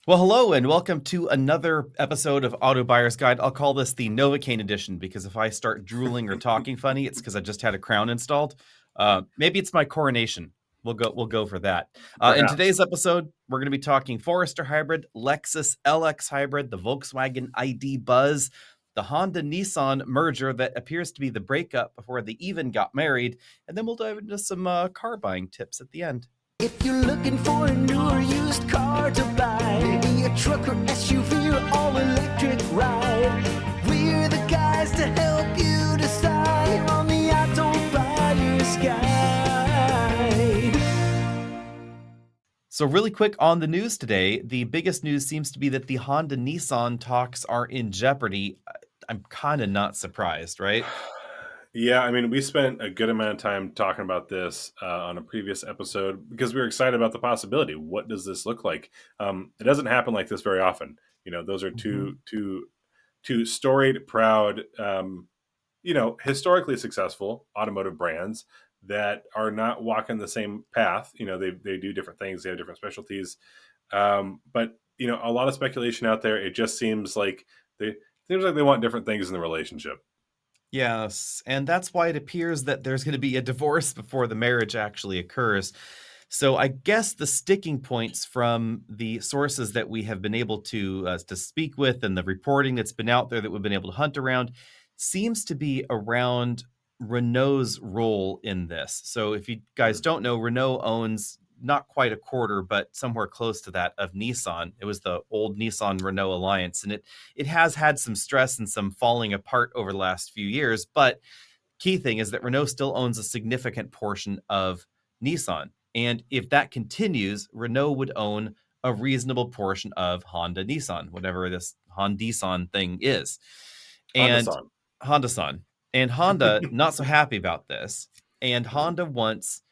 Well, hello and welcome to another episode of Auto Buyer's Guide. I'll call this the Novocaine edition because if I start drooling or talking funny, it's because I just had a crown installed. Maybe it's my coronation. We'll go for that. In Perhaps. today's episode, we're going to be talking Forester hybrid, Lexus LX hybrid, the Volkswagen ID Buzz, the Honda Nissan merger that appears to be the breakup before they even got married, and then we'll dive into some car buying tips at the end. If you're looking for a new or used car to buy, maybe a truck or SUV or all-electric ride, we're the guys to help you decide. Here on the Auto Buyer's Guide. So really quick on the news today, the biggest news seems to be that the Honda Nissan talks are in jeopardy. I'm kind of not surprised, right? Yeah, I mean, we spent a good amount of time talking about this on a previous episode because we were excited about the possibility. What does this look like? It doesn't happen like this very often. Those are Mm-hmm. two storied, proud, historically successful automotive brands that are not walking the same path. They do different things. They have different specialties. But a lot of speculation out there. It just seems like they want different things in the relationship. Yes, and that's why it appears that there's going to be a divorce before the marriage actually occurs. So I guess the sticking points from the sources that we have been able to speak with and the reporting that's been out there that we've been able to hunt around seems to be around Renault's role in this. So if you guys don't know, Renault owns not quite a quarter, but somewhere close to that of Nissan. It was the old Nissan Renault alliance, and it has had some stress and some falling apart over the last few years. But key thing is that Renault still owns a significant portion of Nissan. And if that continues, Renault would own a reasonable portion of Honda Nissan, whatever this Honda thing is. Honda And San. Honda San. And Honda not so happy about this. And Honda wants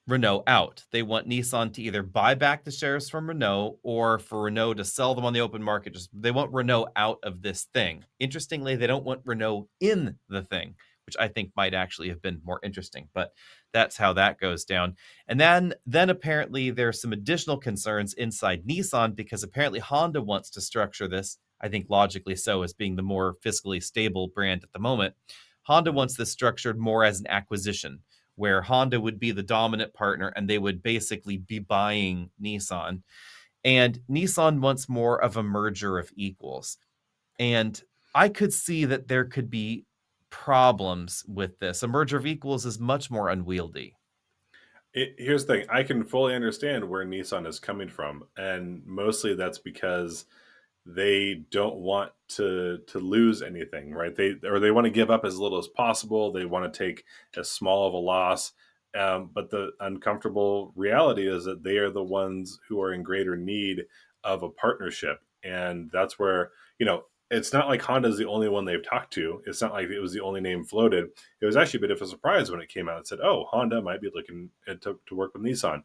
Renault out. They want Nissan to either buy back the shares from Renault or for Renault to sell them on the open market. Just they want Renault out of this thing. Interestingly, they don't want Renault in the thing, which I think might actually have been more interesting, but that's how that goes down. And then apparently there's some additional concerns inside Nissan because apparently Honda wants to structure this, I think logically so, as being the more fiscally stable brand at the moment. Honda wants this structured more as an acquisition where Honda would be the dominant partner and they would basically be buying Nissan. And Nissan wants more of a merger of equals. And I could see that there could be problems with this. A merger of equals is much more unwieldy. Here's the thing: I can fully understand where Nissan is coming from, and mostly that's because they don't want to lose anything, right? They want to give up as little as possible. They want to take as small of a loss. But the uncomfortable reality is that they are the ones who are in greater need of a partnership, and that's where it's not like Honda's the only one they've talked to. It's not like it was the only name floated. It was actually a bit of a surprise when it came out and said, "Oh, Honda might be looking to work with Nissan."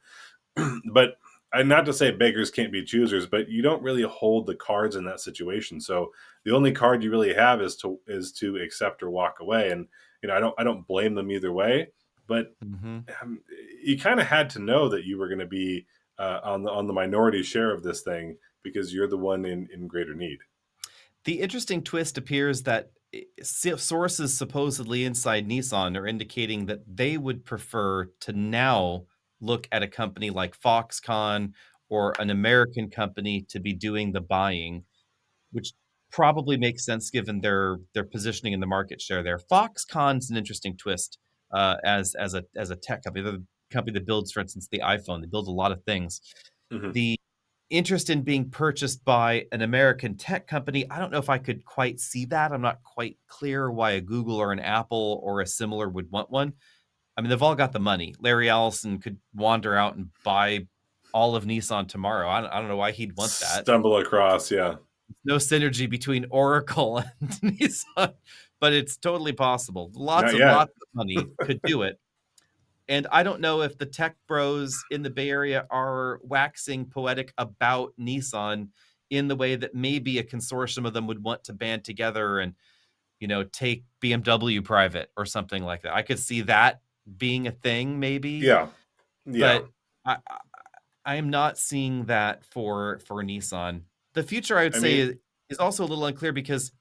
But and not to say beggars can't be choosers, but you don't really hold the cards in that situation. So the only card you really have is to accept or walk away. And I don't blame them either way. But Mm-hmm. um, you kind of had to know that you were going to be on the minority share of this thing because you're the one in greater need. The interesting twist appears that sources supposedly inside Nissan are indicating that they would prefer to now look at a company like Foxconn or an American company to be doing the buying, which probably makes sense given their positioning in the market share there. Foxconn's an interesting twist as a tech company. They're the company that builds, for instance, the iPhone. They build a lot of things. Hmm. The interest in being purchased by an American tech company, I don't know if I could quite see that. I'm not quite clear why a Google or an Apple or a similar would want one. I mean, they've all got the money. Larry Ellison could wander out and buy all of Nissan tomorrow. I don't know why he'd want that. Stumble across, yeah. No synergy between Oracle and Nissan, but it's totally possible. Lots Not and yet. lots of money could do it. And I don't know if the tech bros in the Bay Area are waxing poetic about Nissan in the way that maybe a consortium of them would want to band together and, take BMW private or something like that. I could see that being a thing maybe, Yeah, yeah. but I am not seeing that for Nissan. The future, I would I say, mean, is also a little unclear because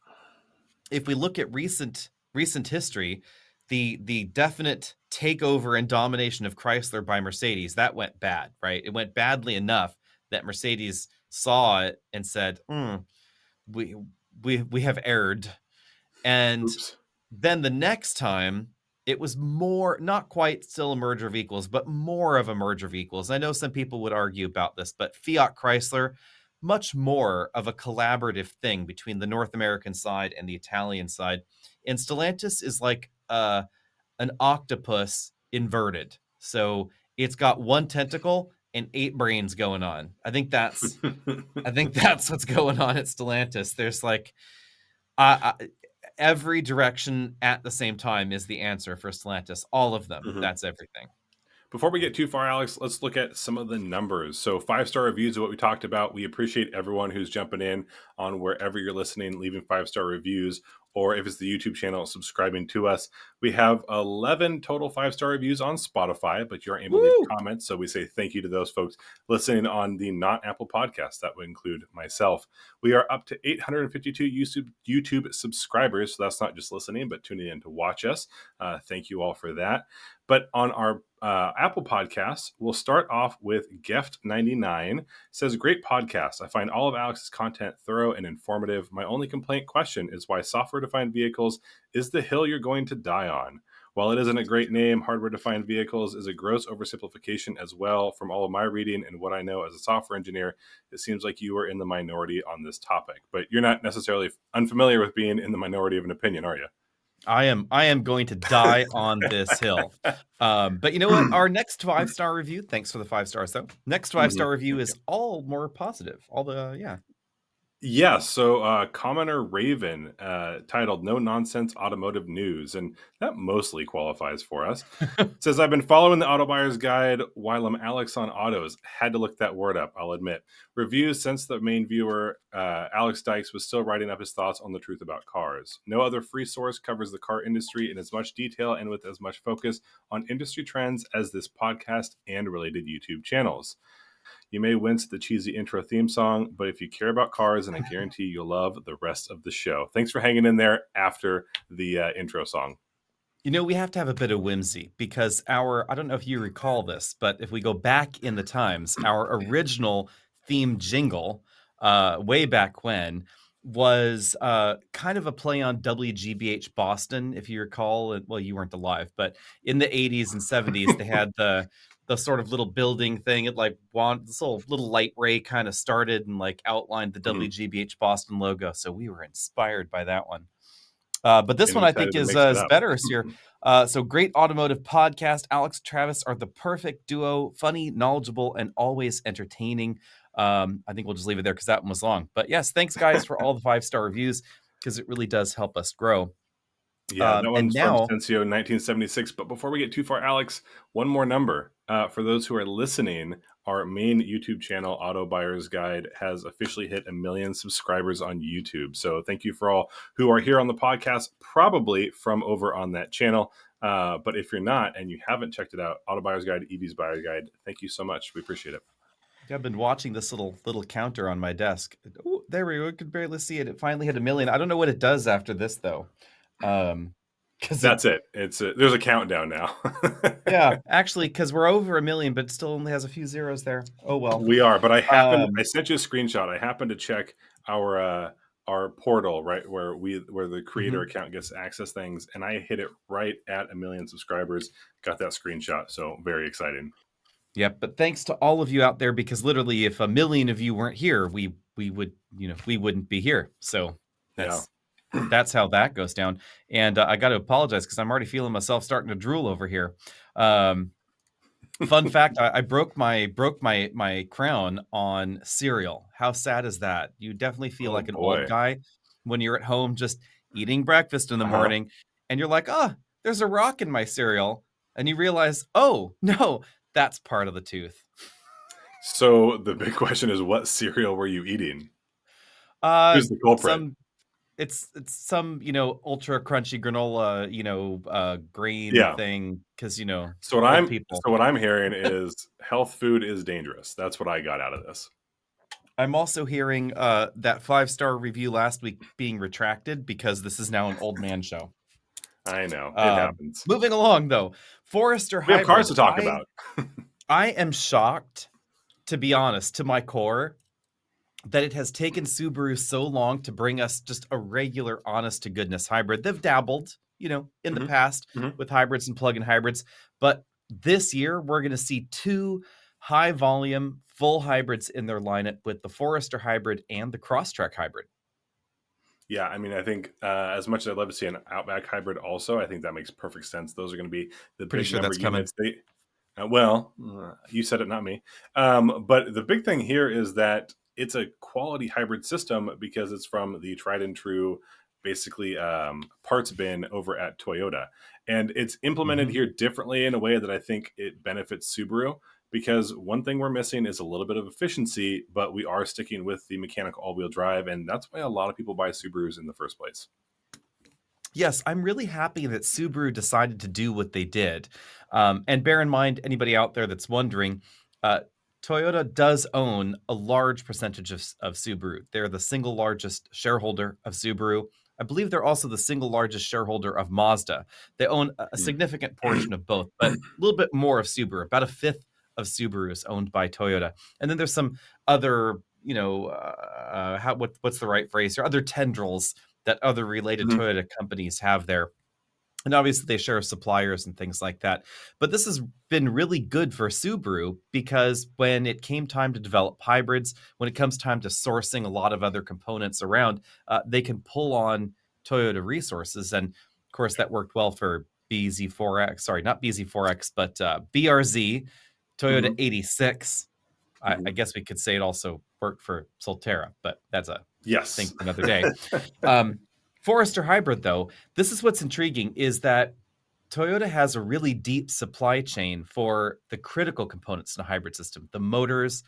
if we look at recent history, the definite takeover and domination of Chrysler by Mercedes, that went bad, right? It went badly enough that Mercedes saw it and said, we we have erred. And oops. then the next time, it was more, not quite still a merger of equals, but more of a merger of equals. I know some people would argue about this, but Fiat Chrysler, much more of a collaborative thing between the North American side and the Italian side. And Stellantis is like an octopus inverted. So it's got one tentacle and 8 brains going on. I think that's what's going on at Stellantis. There's like every direction at the same time is the answer for Stellantis. All of them. Mhm. That's everything. Before we get too far, Alex, let's look at some of the numbers. So, 5-star reviews are what we talked about. We appreciate everyone who's jumping in on wherever you're listening, leaving 5-star reviews, or if it's the YouTube channel, subscribing to us. We have 11 total 5-star reviews on Spotify, but you aren't able to leave comments. So, we say thank you to those folks listening on the not Apple podcast. That would include myself. We are up to 852 YouTube subscribers. So, that's not just listening, but tuning in to watch us. Thank you all for that. But on our Apple Podcasts, we'll start off with Geft99. Says, great podcast. I find all of Alex's content thorough and informative. My only question is why software-defined vehicles is the hill you're going to die on. While it isn't a great name, hardware-defined vehicles is a gross oversimplification as well. From all of my reading and what I know as a software engineer, it seems like you are in the minority on this topic. But you're not necessarily unfamiliar with being in the minority of an opinion, are you? I am going to die on this hill. But you know what? Our next 5-star review, thanks for the 5 stars though. Next 5-star review is all more positive. All the Yeah, so Commenter Raven, titled No Nonsense Automotive News, and that mostly qualifies for us. Says, I've been following the Auto Buyer's Guide while I'm Alex on Autos. Had to look that word up, I'll admit. Reviews since the main viewer, Alex Dykes, was still writing up his thoughts on the truth about cars. No other free source covers the car industry in as much detail and with as much focus on industry trends as this podcast and related YouTube channels. You may wince at the cheesy intro theme song, but if you care about cars, and I guarantee you'll love the rest of the show. Thanks for hanging in there after the intro song. You know, we have to have a bit of whimsy because I don't know if you recall this, but if we go back in the times, our original theme jingle, way back when, was kind of a play on WGBH Boston, if you recall. Well, you weren't alive, but in the 80s and 70s, they had the sort of little building thing. It like this little light ray kind of started and like outlined the WGBH Boston logo. So we were inspired by that one. But this And one I decided think to is mix it up. better here. So great automotive podcast. Alex, Travis are the perfect duo, funny, knowledgeable, and always entertaining. I think we'll just leave it there because that one was long. But yes, thanks guys for all the 5-star reviews because it really does help us grow. Yeah, that And one's from now, Sensio 1976. But before we get too far, Alex, one more number. For those who are listening, our main YouTube channel, Auto Buyer's Guide, has officially hit 1 million subscribers on YouTube. So thank you for all who are here on the podcast, probably from over on that channel. But if you're not and you haven't checked it out, Auto Buyer's Guide, EV's Buyer's Guide, thank you so much. We appreciate it. I've been watching this little counter on my desk. Ooh, there we go. We could barely see it. It finally hit 1 million. I don't know what it does after this though. Because that's it. There's a countdown now. Yeah, actually, because we're over 1 million, but it still only has a few zeros there. Oh well. We are, but I sent you a screenshot. I happened to check our portal, right, where the creator account gets access things, and I hit it right at 1 million subscribers. Got that screenshot, so very exciting. Yep, but thanks to all of you out there, because literally, if 1 million of you weren't here, we wouldn't be here. So that's how that goes down. And I got to apologize because I'm already feeling myself starting to drool over here. Fun fact: I broke my crown on cereal. How sad is that? You definitely feel like an old guy when you're at home just eating breakfast in the morning, and you're like, there's a rock in my cereal, and you realize, oh no, that's part of the tooth. So the big question is, what cereal were you eating? Who's the culprit? it's some, ultra crunchy granola, grain Yeah. thing because, So what old I'm people. so what I'm hearing is health food is dangerous. That's what I got out of this. I'm also hearing that 5-star review last week being retracted because this is now an old man show. I know it Uh, happens. Moving along though, Forester We have cars Hybrid. to talk about. I am shocked, to be honest, to my core, that it has taken Subaru so long to bring us just a regular, honest to goodness hybrid. They've dabbled, in the hmm past hmm with hybrids and plug-in hybrids, but this year we're going to see 2 high volume full hybrids in their lineup with the Forester hybrid and the Crosstrek hybrid. Yeah, I mean, I think as much as I'd love to see an Outback hybrid, also, I think that makes perfect sense. Those are going to be the Pretty big sure number that's coming. units. You said it, not me. But the big thing here is that it's a quality hybrid system because it's from the tried and true, basically parts bin over at Toyota, and it's implemented Mhm. here differently in a way that I think it benefits Subaru. Because one thing we're missing is a little bit of efficiency, but we are sticking with the mechanical all-wheel drive, and that's why a lot of people buy Subarus in the first place. Yes, I'm really happy that Subaru decided to do what they did. And bear in mind, anybody out there that's wondering, uh, Toyota does own a large percentage of Subaru. They're the single largest shareholder of Subaru. I believe they're also the single largest shareholder of Mazda. They own a significant portion of both, but a little bit more of Subaru. About a fifth of Subaru is owned by Toyota. And then there's some other, what's the right phrase here? Other tendrils that other related Mhm. Toyota companies have there. And obviously, they share suppliers and things like that. But this has been really good for Subaru because when it came time to develop hybrids, when it comes time to sourcing a lot of other components around, they can pull on Toyota resources. And of course, that worked well for BZ4X. Sorry, not BZ4X, but BRZ, Toyota Mhm. 86. I Mhm. guess we could say it also worked for Solterra, but that's a thing Yes. for another day. Um, Forester Hybrid, though, this is what's intriguing is that Toyota has a really deep supply chain for the critical components in a hybrid system, the motors,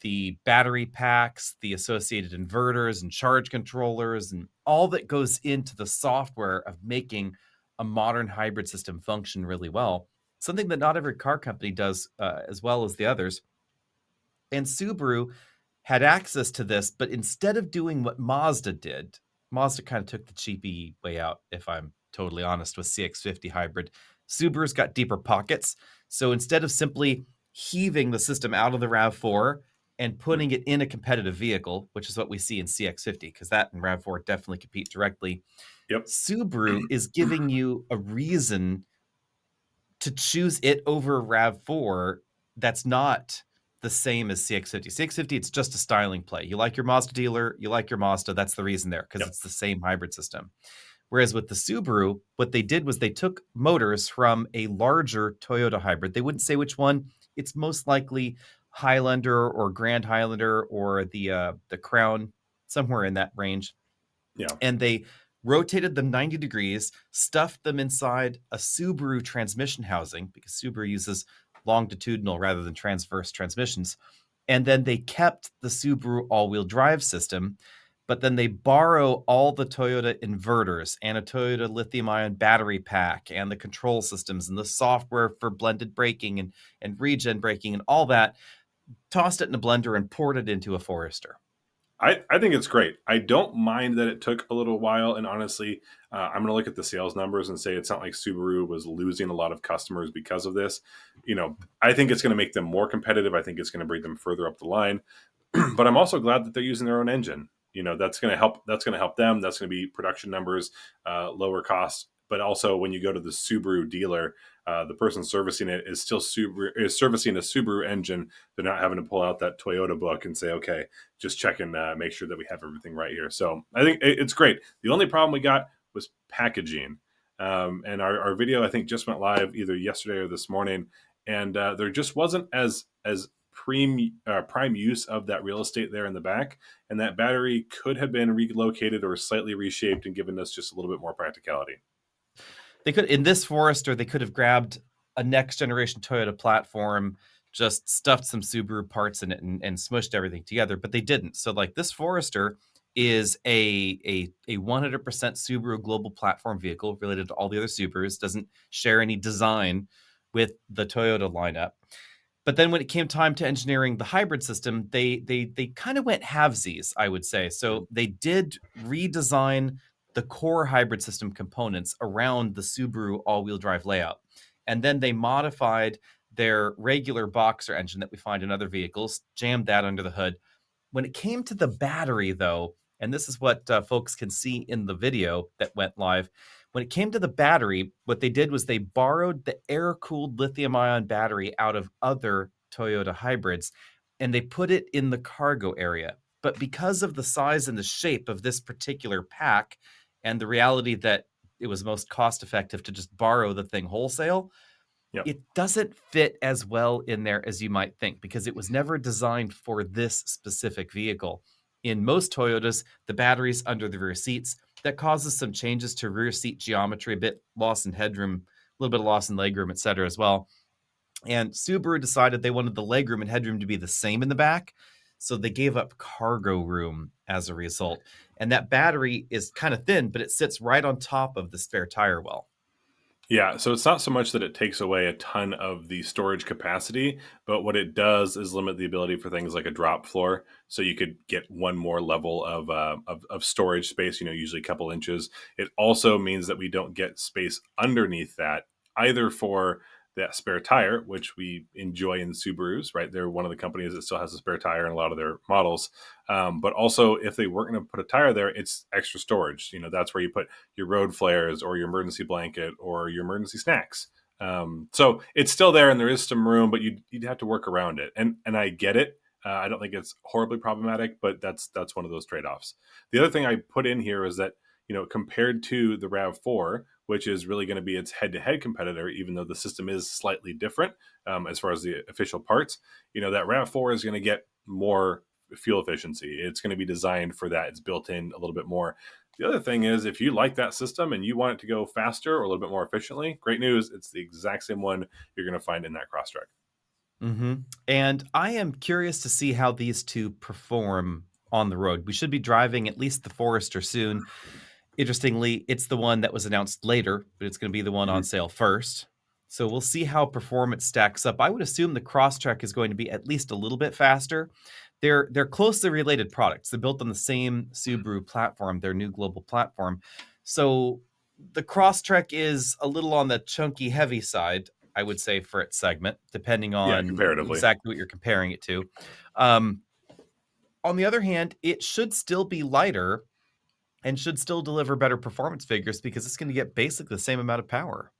the battery packs, the associated inverters and charge controllers, and all that goes into the software of making a modern hybrid system function really well. Something that not every car company does as well as the others. And Subaru had access to this, but instead of doing what Mazda did, Mazda kind of took the cheapy way out, if I'm totally honest, with CX-50 hybrid. Subaru's got deeper pockets. So instead of simply heaving the system out of the RAV4 and putting it in a competitive vehicle, which is what we see in CX-50, because that and RAV4 definitely compete directly, Yep. Subaru is giving you a reason to choose it over RAV4 that's not the same as CX-50. CX-50, it's just a styling play. You like your Mazda dealer, you like your Mazda, that's the reason there, because Yep. it's the same hybrid system. Whereas with the Subaru, what they did was they took motors from a larger Toyota hybrid. They wouldn't say which one. It's most likely Highlander or Grand Highlander or the Crown, somewhere in that range, Yeah. and they rotated them 90 degrees, stuffed them inside a Subaru transmission housing because Subaru uses longitudinal rather than transverse transmissions. And then they kept the Subaru all-wheel drive system, but then they borrow all the Toyota inverters and a Toyota lithium-ion battery pack and the control systems and the software for blended braking and regen braking and all that, tossed it in a blender and poured it into a Forester. I think it's great. I don't mind that it took a little while. And honestly, I'm going to look at the sales numbers and say it's not like Subaru was losing a lot of customers because of this. I think it's going to make them more competitive. I think it's going to bring them further up the line. But I'm also glad that they're using their own engine. That's going to help. That's going to help them. That's going to be production numbers, lower costs. But also, when you go to the Subaru dealer, the person servicing it is still servicing a Subaru engine. They're not having to pull out that Toyota book and say, "Okay, just check and make sure that we have everything right here." So I think it's great. The only problem we got was packaging, and our video I think just went live either yesterday or this morning, and there just wasn't as prime use of that real estate there in the back, and that battery could have been relocated or slightly reshaped and given us just a little bit more practicality. They could in this Forester, they could have grabbed a next generation Toyota platform, just stuffed some Subaru parts in it and smushed everything together, but they didn't. So like this Forester is a 100% Subaru global platform vehicle related to all the other Subarus, doesn't share any design with the Toyota lineup. But then when it came time to engineering the hybrid system, they kind of went halvesies, I would say. So they did redesign the core hybrid system components around the Subaru all-wheel drive layout. And then they modified their regular boxer engine that we find in other vehicles, jammed that under the hood. When it came to the battery, though, and this is what folks can see in the video that went live, when it came to the battery, what they did was they borrowed the air-cooled lithium-ion battery out of other Toyota hybrids, and they put it in the cargo area. But because of the size and the shape of this particular pack, and the reality that it was most cost-effective to just borrow the thing wholesale, Yep. it doesn't fit as well in there as you might think, because it was never designed for this specific vehicle. In most Toyotas, the battery's under the rear seats. That causes some changes to rear seat geometry, a bit loss in headroom, a little bit of loss in legroom, etc. as well. And Subaru decided they wanted the legroom and headroom to be the same in the back, so they gave up cargo room as a result. And that battery is kind of thin, but it sits right on top of the spare tire well. Yeah, so it's not so much that it takes away a ton of the storage capacity, but what it does is limit the ability for things like a drop floor. So you could get one more level of storage space, usually a couple inches. It also means that we don't get space underneath that, either for that spare tire, which we enjoy in Subarus, right? They're one of the companies that still has a spare tire in a lot of their models. But also, if they weren't going to put a tire there, it's extra storage. That's where you put your road flares or your emergency blanket or your emergency snacks. So it's still there, and there is some room, but you'd have to work around it. And I get it. I don't think it's horribly problematic, but that's one of those trade-offs. The other thing I put in here is that compared to the RAV4, which is really going to be its head-to-head competitor, even though the system is slightly different as far as the official parts, that RAV4 is going to get more fuel efficiency. It's going to be designed for that. It's built in a little bit more. The other thing is, if you like that system and you want it to go faster or a little bit more efficiently, great news. It's the exact same one you're going to find in that Crosstrek. Mm-hmm. And I am curious to see how these two perform on the road. We should be driving at least the Forester soon. Interestingly, it's the one that was announced later, but it's going to be the one on sale first. So we'll see how performance stacks up. I would assume the Crosstrek is going to be at least a little bit faster. They're closely related products. They're built on the same Subaru platform, their new global platform. So the Crosstrek is a little on the chunky, heavy side, I would say, for its segment, depending on comparatively. exactly what you're comparing it to. On the other hand, it should still be lighter and should still deliver better performance figures because it's going to get basically the same amount of power.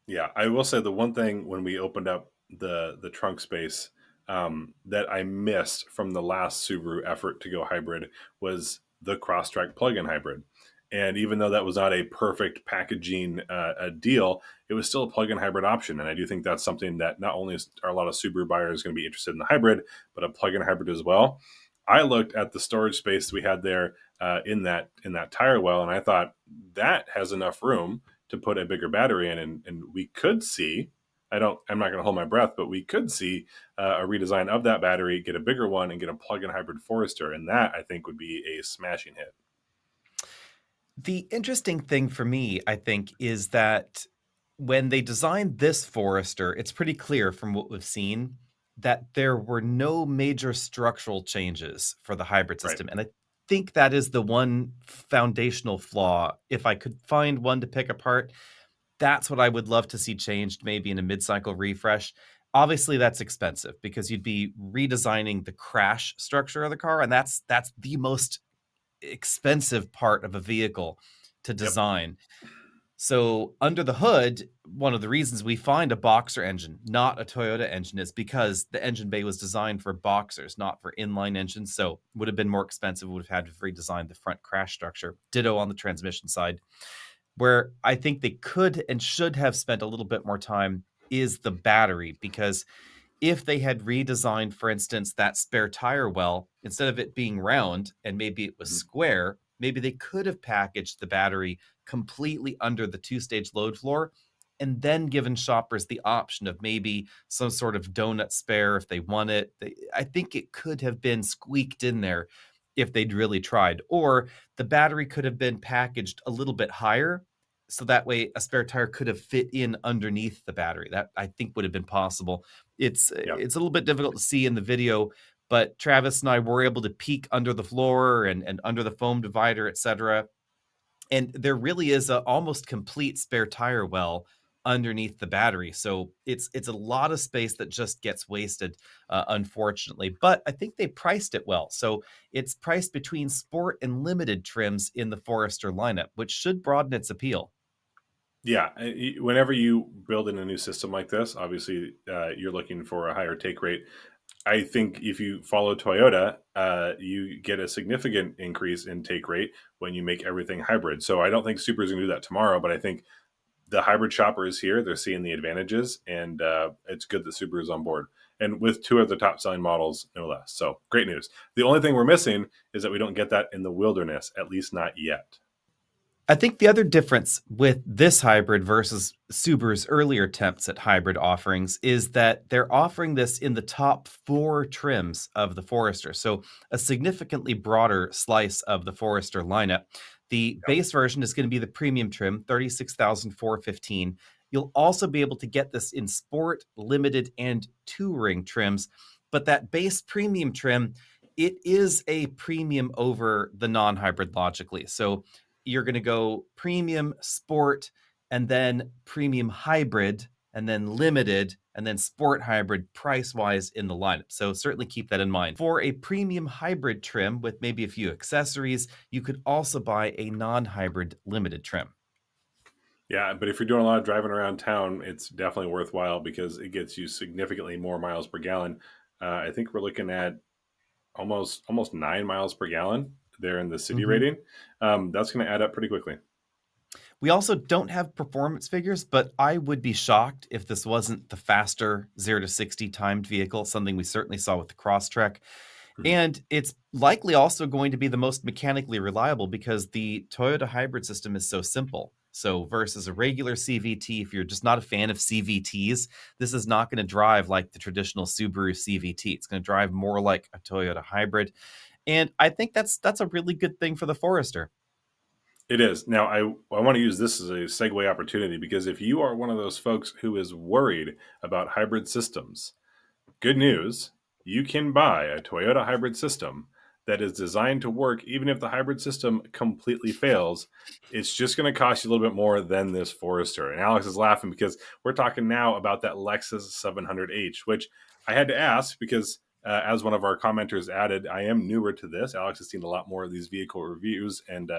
Yeah, I will say the one thing when we opened up the trunk space that I missed from the last Subaru effort to go hybrid was the Crosstrek plug-in hybrid. And even though that was not a perfect packaging deal, it was still a plug-in hybrid option. And I do think that's something that not only are a lot of Subaru buyers going to be interested in the hybrid, but a plug-in hybrid as well. I looked at the storage space we had there in that tire well, and I thought that has enough room to put a bigger battery in, and we could see. I'm not going to hold my breath, but we could see a redesign of that battery, get a bigger one, and get a plug-in hybrid Forester, and that I think would be a smashing hit. The interesting thing for me, I think, is that when they designed this Forester, it's pretty clear from what we've seen that there were no major structural changes for the hybrid system. Right. And I think that is the one foundational flaw. If I could find one to pick apart, that's what I would love to see changed, maybe in a mid-cycle refresh. Obviously, that's expensive because you'd be redesigning the crash structure of the car, and that's the most expensive part of a vehicle to design. Yep. So under the hood, one of the reasons we find a boxer engine, not a Toyota engine, is because the engine bay was designed for boxers, not for inline engines. So would have been more expensive, would have had to redesign the front crash structure. Ditto on the transmission side. Where I think they could and should have spent a little bit more time is the battery, because if they had redesigned, for instance, that spare tire well, instead of it being round and maybe it was square, maybe they could have packaged the battery completely under the two-stage load floor and then given shoppers the option of maybe some sort of donut spare if they want it. I think it could have been squeaked in there if they'd really tried. Or the battery could have been packaged a little bit higher, so that way a spare tire could have fit in underneath the battery. That I think would have been possible. Yeah. It's a little bit difficult to see in the video, but Travis and I were able to peek under the floor and under the foam divider, etc. And there really is a almost complete spare tire well underneath the battery. So it's a lot of space that just gets wasted, unfortunately. But I think they priced it well. So it's priced between sport and limited trims in the Forester lineup, which should broaden its appeal. Yeah, whenever you build in a new system like this, obviously you're looking for a higher take rate. I think if you follow Toyota, you get a significant increase in take rate when you make everything hybrid. So I don't think Subaru's going to do that tomorrow, but I think the hybrid shopper is here. They're seeing the advantages, and it's good that Subaru's on board. And with two of the top selling models, no less. So great news. The only thing we're missing is that we don't get that in the wilderness, at least not yet. I think the other difference with this hybrid versus Subaru's earlier attempts at hybrid offerings is that they're offering this in the top 4 trims of the Forester. So a significantly broader slice of the Forester lineup. The base version is going to be the premium trim, $36,415. You'll also be able to get this in sport, limited, and touring trims. But that base premium trim, it is a premium over the non-hybrid logically. So you're going to go premium, sport, and then premium hybrid, and then limited, and then sport hybrid price-wise in the lineup. So certainly keep that in mind. For a premium hybrid trim with maybe a few accessories, you could also buy a non-hybrid limited trim. Yeah, but if you're doing a lot of driving around town, it's definitely worthwhile because it gets you significantly more miles per gallon. I think we're looking at almost 9 miles per gallon there in the city rating. That's going to add up pretty quickly. We also don't have performance figures, but I would be shocked if this wasn't the faster 0 to 60 timed vehicle, something we certainly saw with the Crosstrek. And it's likely also going to be the most mechanically reliable because the Toyota hybrid system is so simple. So versus a regular CVT, if you're just not a fan of CVTs, this is not going to drive like the traditional Subaru CVT. It's going to drive more like a Toyota hybrid. And I think that's a really good thing for the Forester. It is. Now, I want to use this as a segue opportunity because if you are one of those folks who is worried about hybrid systems, good news, you can buy a Toyota hybrid system that is designed to work even if the hybrid system completely fails. It's just going to cost you a little bit more than this Forester. And Alex is laughing because we're talking now about that Lexus 700H, which I had to ask because as one of our commenters added, I am newer to this. Alex has seen a lot more of these vehicle reviews and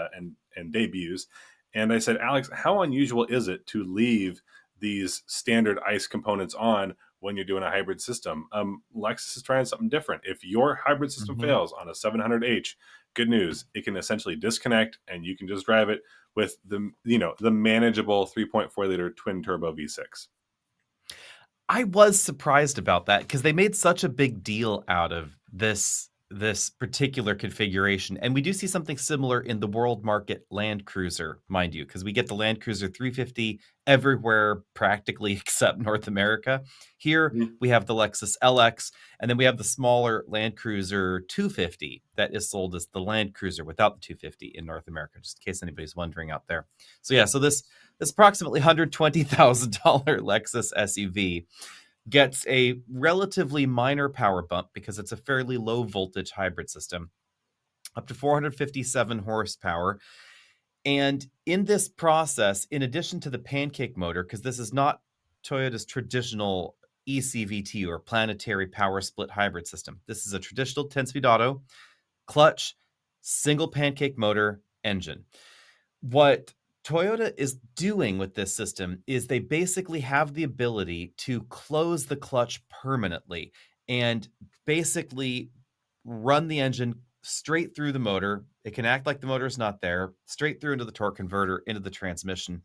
debuts. And I said, Alex, how unusual is it to leave these standard ICE components on when you're doing a hybrid system? Lexus is trying something different. If your hybrid system fails on a 700H, good news, it can essentially disconnect and you can just drive it with the manageable 3.4 liter twin turbo V6. I was surprised about that because they made such a big deal out of this particular configuration. And we do see something similar in the world market Land Cruiser, mind you, because we get the Land Cruiser 350 everywhere practically except North America. Here we have the Lexus LX, and then we have the smaller Land Cruiser 250 that is sold as the Land Cruiser without the 250 in North America, just in case anybody's wondering out there. So yeah, so this approximately $120,000 Lexus SUV gets a relatively minor power bump because it's a fairly low voltage hybrid system, up to 457 horsepower. And in this process, in addition to the pancake motor, because this is not Toyota's traditional eCVT or planetary power split hybrid system, this is a traditional 10-speed auto, clutch, single pancake motor, engine. What Toyota is doing with this system is they basically have the ability to close the clutch permanently and basically run the engine straight through the motor. It can act like the motor is not there, straight through into the torque converter, into the transmission.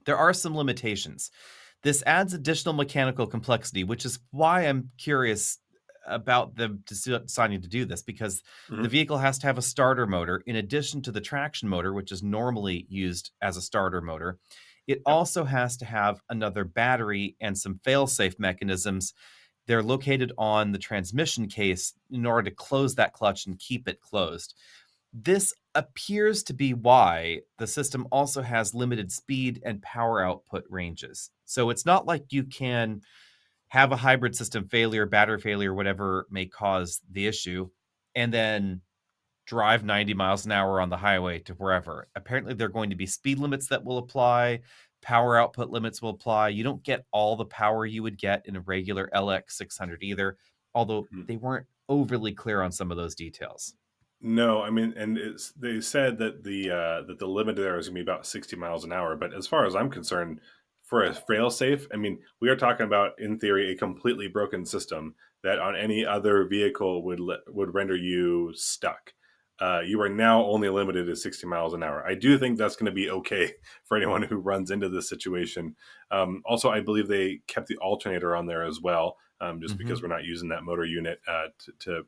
There are some limitations. This adds additional mechanical complexity, which is why I'm curious about them deciding to do this, because the vehicle has to have a starter motor in addition to the traction motor, which is normally used as a starter motor. It also has to have another battery and some fail-safe mechanisms they're located on the transmission case in order to close that clutch and keep it closed. This appears to be why the system also has limited speed and power output ranges. So it's not like you can have a hybrid system failure, battery failure, whatever may cause the issue, and then drive 90 miles an hour on the highway to wherever. Apparently, there are going to be speed limits that will apply, power output limits will apply. You don't get all the power you would get in a regular LX 600 either, although they weren't overly clear on some of those details. No, I mean, and they said that the limit there is going to be about 60 miles an hour. But as far as I'm concerned, for a failsafe, I mean, we are talking about, in theory, a completely broken system that on any other vehicle would render you stuck. You are now only limited to 60 miles an hour. I do think that's going to be okay for anyone who runs into this situation. Also, I believe they kept the alternator on there as well, just because we're not using that motor unit to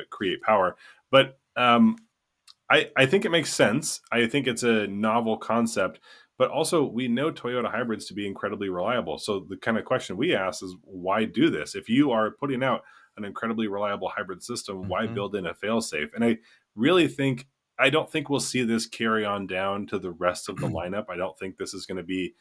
create power. But I think it makes sense. I think it's a novel concept, but also we know Toyota hybrids to be incredibly reliable. So the kind of question we ask is, why do this? If you are putting out an incredibly reliable hybrid system, why build in a failsafe? And I don't think we'll see this carry on down to the rest of the lineup. I don't think this is going to be,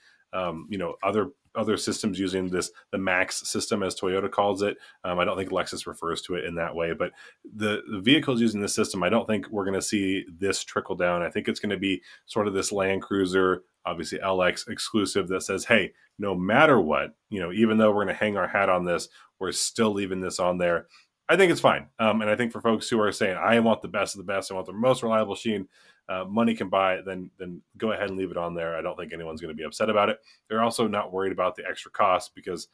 other systems using the Max system, as Toyota calls it. I don't think Lexus refers to it in that way, but the vehicles using this system, I don't think we're going to see this trickle down. I think it's going to be sort of this Land Cruiser, obviously LX exclusive, that says, hey, no matter what, even though we're going to hang our hat on this, we're still leaving this on there. I think it's fine. And I think for folks who are saying, I want the best of the best, I want the most reliable machine, money can buy, then go ahead and leave it on there. I don't think anyone's going to be upset about it. They're also not worried about the extra cost, because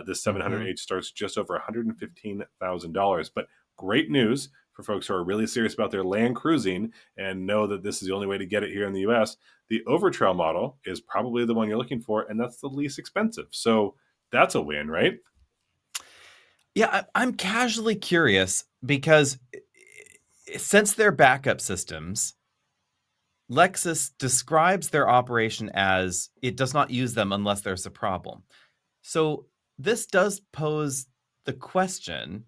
this 700H starts just over $115,000. But great news for folks who are really serious about their land cruising and know that this is the only way to get it here in the US. The Overtrail model is probably the one you're looking for, and that's the least expensive. So that's a win, right? Yeah, I'm casually curious because since they're backup systems, Lexus describes their operation as it does not use them unless there's a problem. So this does pose the question,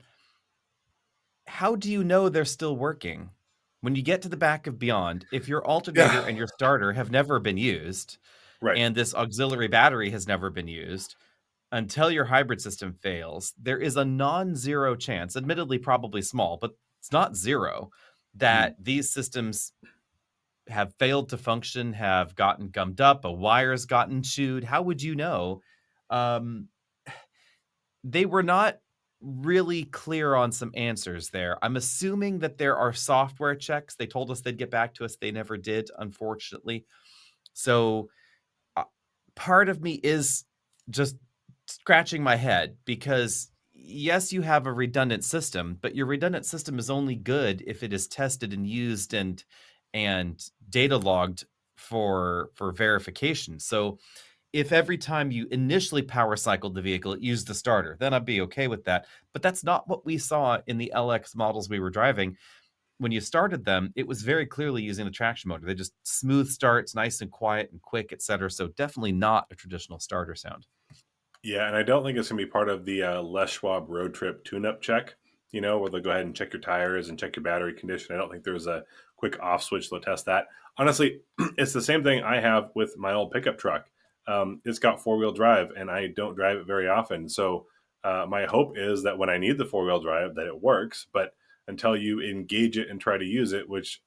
how do you know they're still working? When you get to the back of Beyond, if your alternator and your starter have never been used, Right. and this auxiliary battery has never been used, until your hybrid system fails, there is a non-zero chance, admittedly probably small, but it's not zero, that these systems have failed to function, have gotten gummed up, a wire's gotten chewed. How would you know? They were not really clear on some answers there. I'm assuming that there are software checks. They told us they'd get back to us. They never did, unfortunately. So part of me is just scratching my head, because yes, you have a redundant system, but your redundant system is only good if it is tested and used and data logged for verification. So if every time you initially power cycled the vehicle, it used the starter, then I'd be okay with that. But that's not what we saw in the LX models we were driving. When you started them, it was very clearly using the traction motor. They just smooth starts, nice and quiet and quick, etc. So definitely not a traditional starter sound. Yeah, and I don't think it's going to be part of the Les Schwab road trip tune-up check, where they'll go ahead and check your tires and check your battery condition. I don't think there's a quick off switch that'll test that. Honestly, it's the same thing I have with my old pickup truck. It's got four-wheel drive, and I don't drive it very often. So my hope is that when I need the four-wheel drive, that it works. But until you engage it and try to use it, which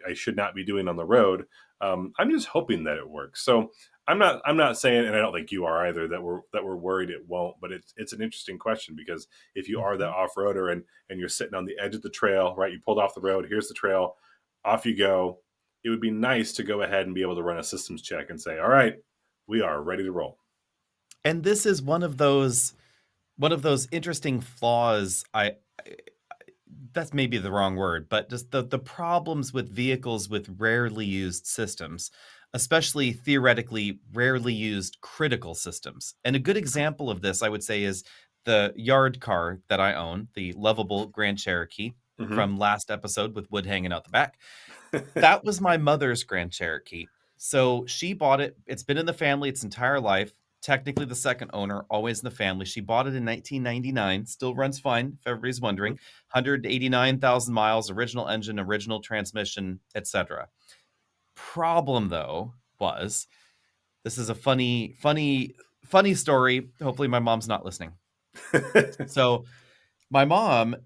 I should not be doing on the road, I'm just hoping that it works. So I'm not saying, and I don't think you are either, that we're worried it won't. But it's an interesting question, because if you are that off-roader and you're sitting on the edge of the trail, right? You pulled off the road, here's the trail, off you go. It would be nice to go ahead and be able to run a systems check and say, all right, we are ready to roll. And this is one of those interesting flaws. That's maybe the wrong word, but just the problems with vehicles with rarely used systems, especially theoretically rarely used critical systems. And a good example of this, I would say, is the yard car that I own, the lovable Grand Cherokee from last episode with wood hanging out the back. That was my mother's Grand Cherokee. So she bought it. It's been in the family its entire life. technically the second owner, always in the family. She bought it in 1999, still runs fine, if everybody's wondering. 189,000 miles, original engine, original transmission, etc. Problem, though, was this is a funny story. Hopefully my mom's not listening. So my mom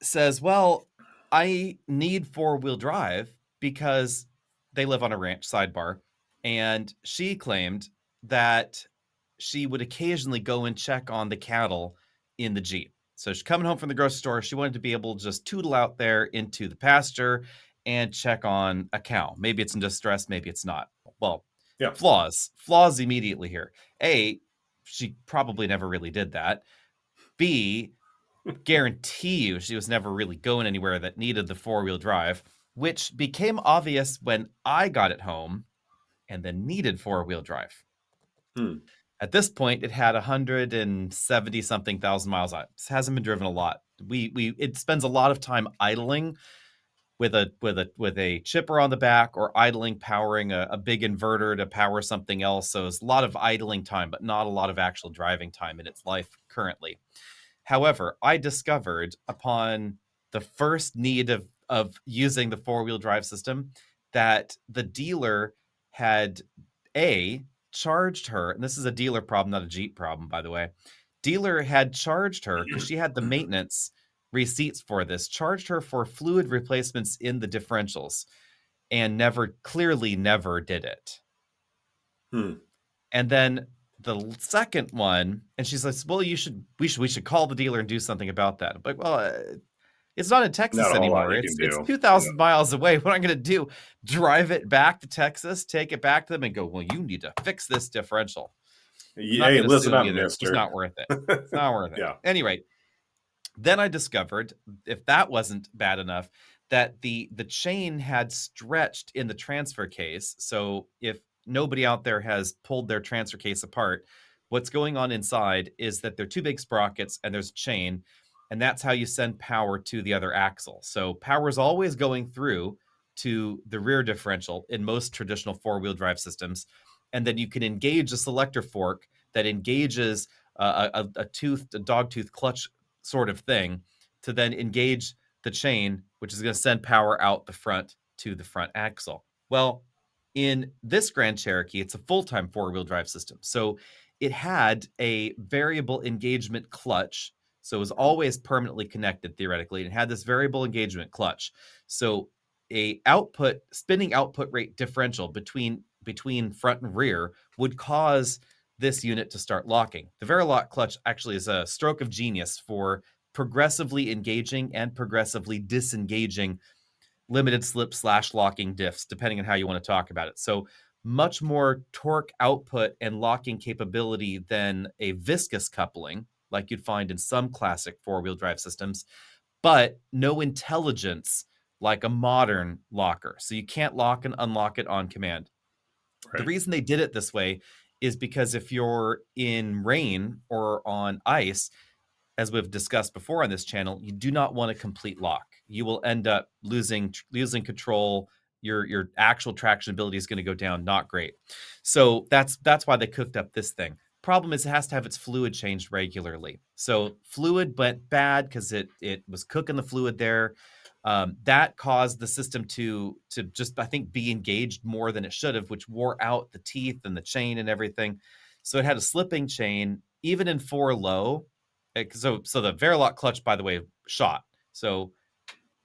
says, well, I need four-wheel drive because they live on a ranch, sidebar. And she claimed that she would occasionally go and check on the cattle in the Jeep. So she's coming home from the grocery store. She wanted to be able to just tootle out there into the pasture and check on a cow. Maybe it's in distress, maybe it's not. Well, Yeah. flaws immediately here. A, she probably never really did that. B, guarantee you she was never really going anywhere that needed the four-wheel drive, which became obvious when I got it home and then needed four-wheel drive. At this point, it had 170 something thousand miles on it. It hasn't been driven a lot. It spends a lot of time idling with a chipper on the back, or idling powering a big inverter to power something else. So it's a lot of idling time, but not a lot of actual driving time in its life currently. However, I discovered upon the first need of using the four-wheel drive system that the dealer had charged her, and this is a dealer problem, not a Jeep problem, by the way. Dealer had charged her, because she had the maintenance receipts for this, charged her for fluid replacements in the differentials, and clearly never did it. And then the second one, and she's like, well, we should call the dealer and do something about that. I'm like, well, it's not in Texas anymore. It's 2,000 miles away. What I'm going to do, drive it back to Texas, take it back to them and go, well, you need to fix this differential. Hey, listen up, mister. It's not worth it. It's not worth it. Yeah. Anyway, then I discovered, if that wasn't bad enough, that the chain had stretched in the transfer case. So if nobody out there has pulled their transfer case apart, what's going on inside is that there are two big sprockets and there's a chain, and that's how you send power to the other axle. So power is always going through to the rear differential in most traditional four-wheel drive systems, and then you can engage a selector fork that engages a dog tooth clutch sort of thing to then engage the chain, which is going to send power out the front to the front axle. Well, in this Grand Cherokee, it's a full-time four-wheel drive system. So it had a variable engagement clutch. So it was always permanently connected, theoretically, and it had this variable engagement clutch. So a spinning output rate differential between front and rear would cause this unit to start locking. The Verilok clutch actually is a stroke of genius for progressively engaging and progressively disengaging limited slip / locking diffs, depending on how you want to talk about it. So much more torque output and locking capability than a viscous coupling, like you'd find in some classic four-wheel drive systems, but no intelligence like a modern locker. So you can't lock and unlock it on command. Right. The reason they did it this way is because if you're in rain or on ice, as we've discussed before on this channel, you do not want a complete lock. You will end up losing control. Your actual traction ability is going to go down. Not great. So that's why they cooked up this thing. Problem is, it has to have its fluid changed regularly. So fluid went bad because it was cooking the fluid there. That caused the system to just, I think, be engaged more than it should have, which wore out the teeth and the chain and everything. So it had a slipping chain, even in 4 low. So the Verilok clutch, by the way, shot. So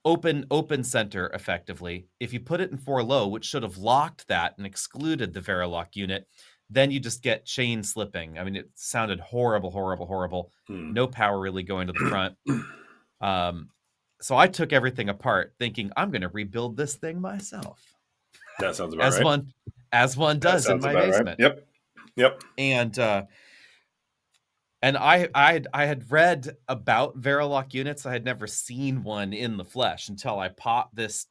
open center effectively. If you put it in 4 low, which should have locked that and excluded the Verilok unit, then you just get chain slipping. I mean, it sounded horrible. No power really going to the front. So I took everything apart, thinking I'm going to rebuild this thing myself. That sounds about right. As one does in my basement. Right. Yep. And I had read about Verilok units. I had never seen one in the flesh until I popped this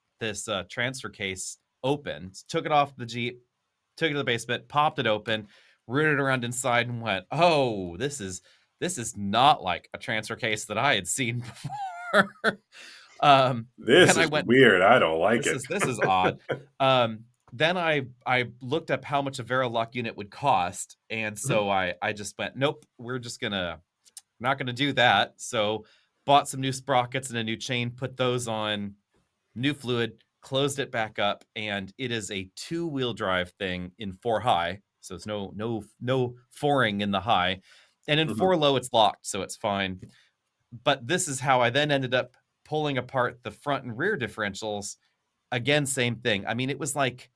transfer case open, took it off the Jeep, took it to the basement, popped it open, rooted around inside, and went, "Oh, this is not like a transfer case that I had seen before." This is weird. I don't like it. This is odd. then I looked up how much a Verilog unit would cost, and so I just went, nope, we're just not gonna do that. So bought some new sprockets and a new chain, put those on, new fluid, closed it back up, and it is a 2-wheel drive thing in 4 high. So it's no fouring in the high. And in 4 low, it's locked, so it's fine. But this is how I then ended up pulling apart the front and rear differentials. Again, same thing. I mean, it was like,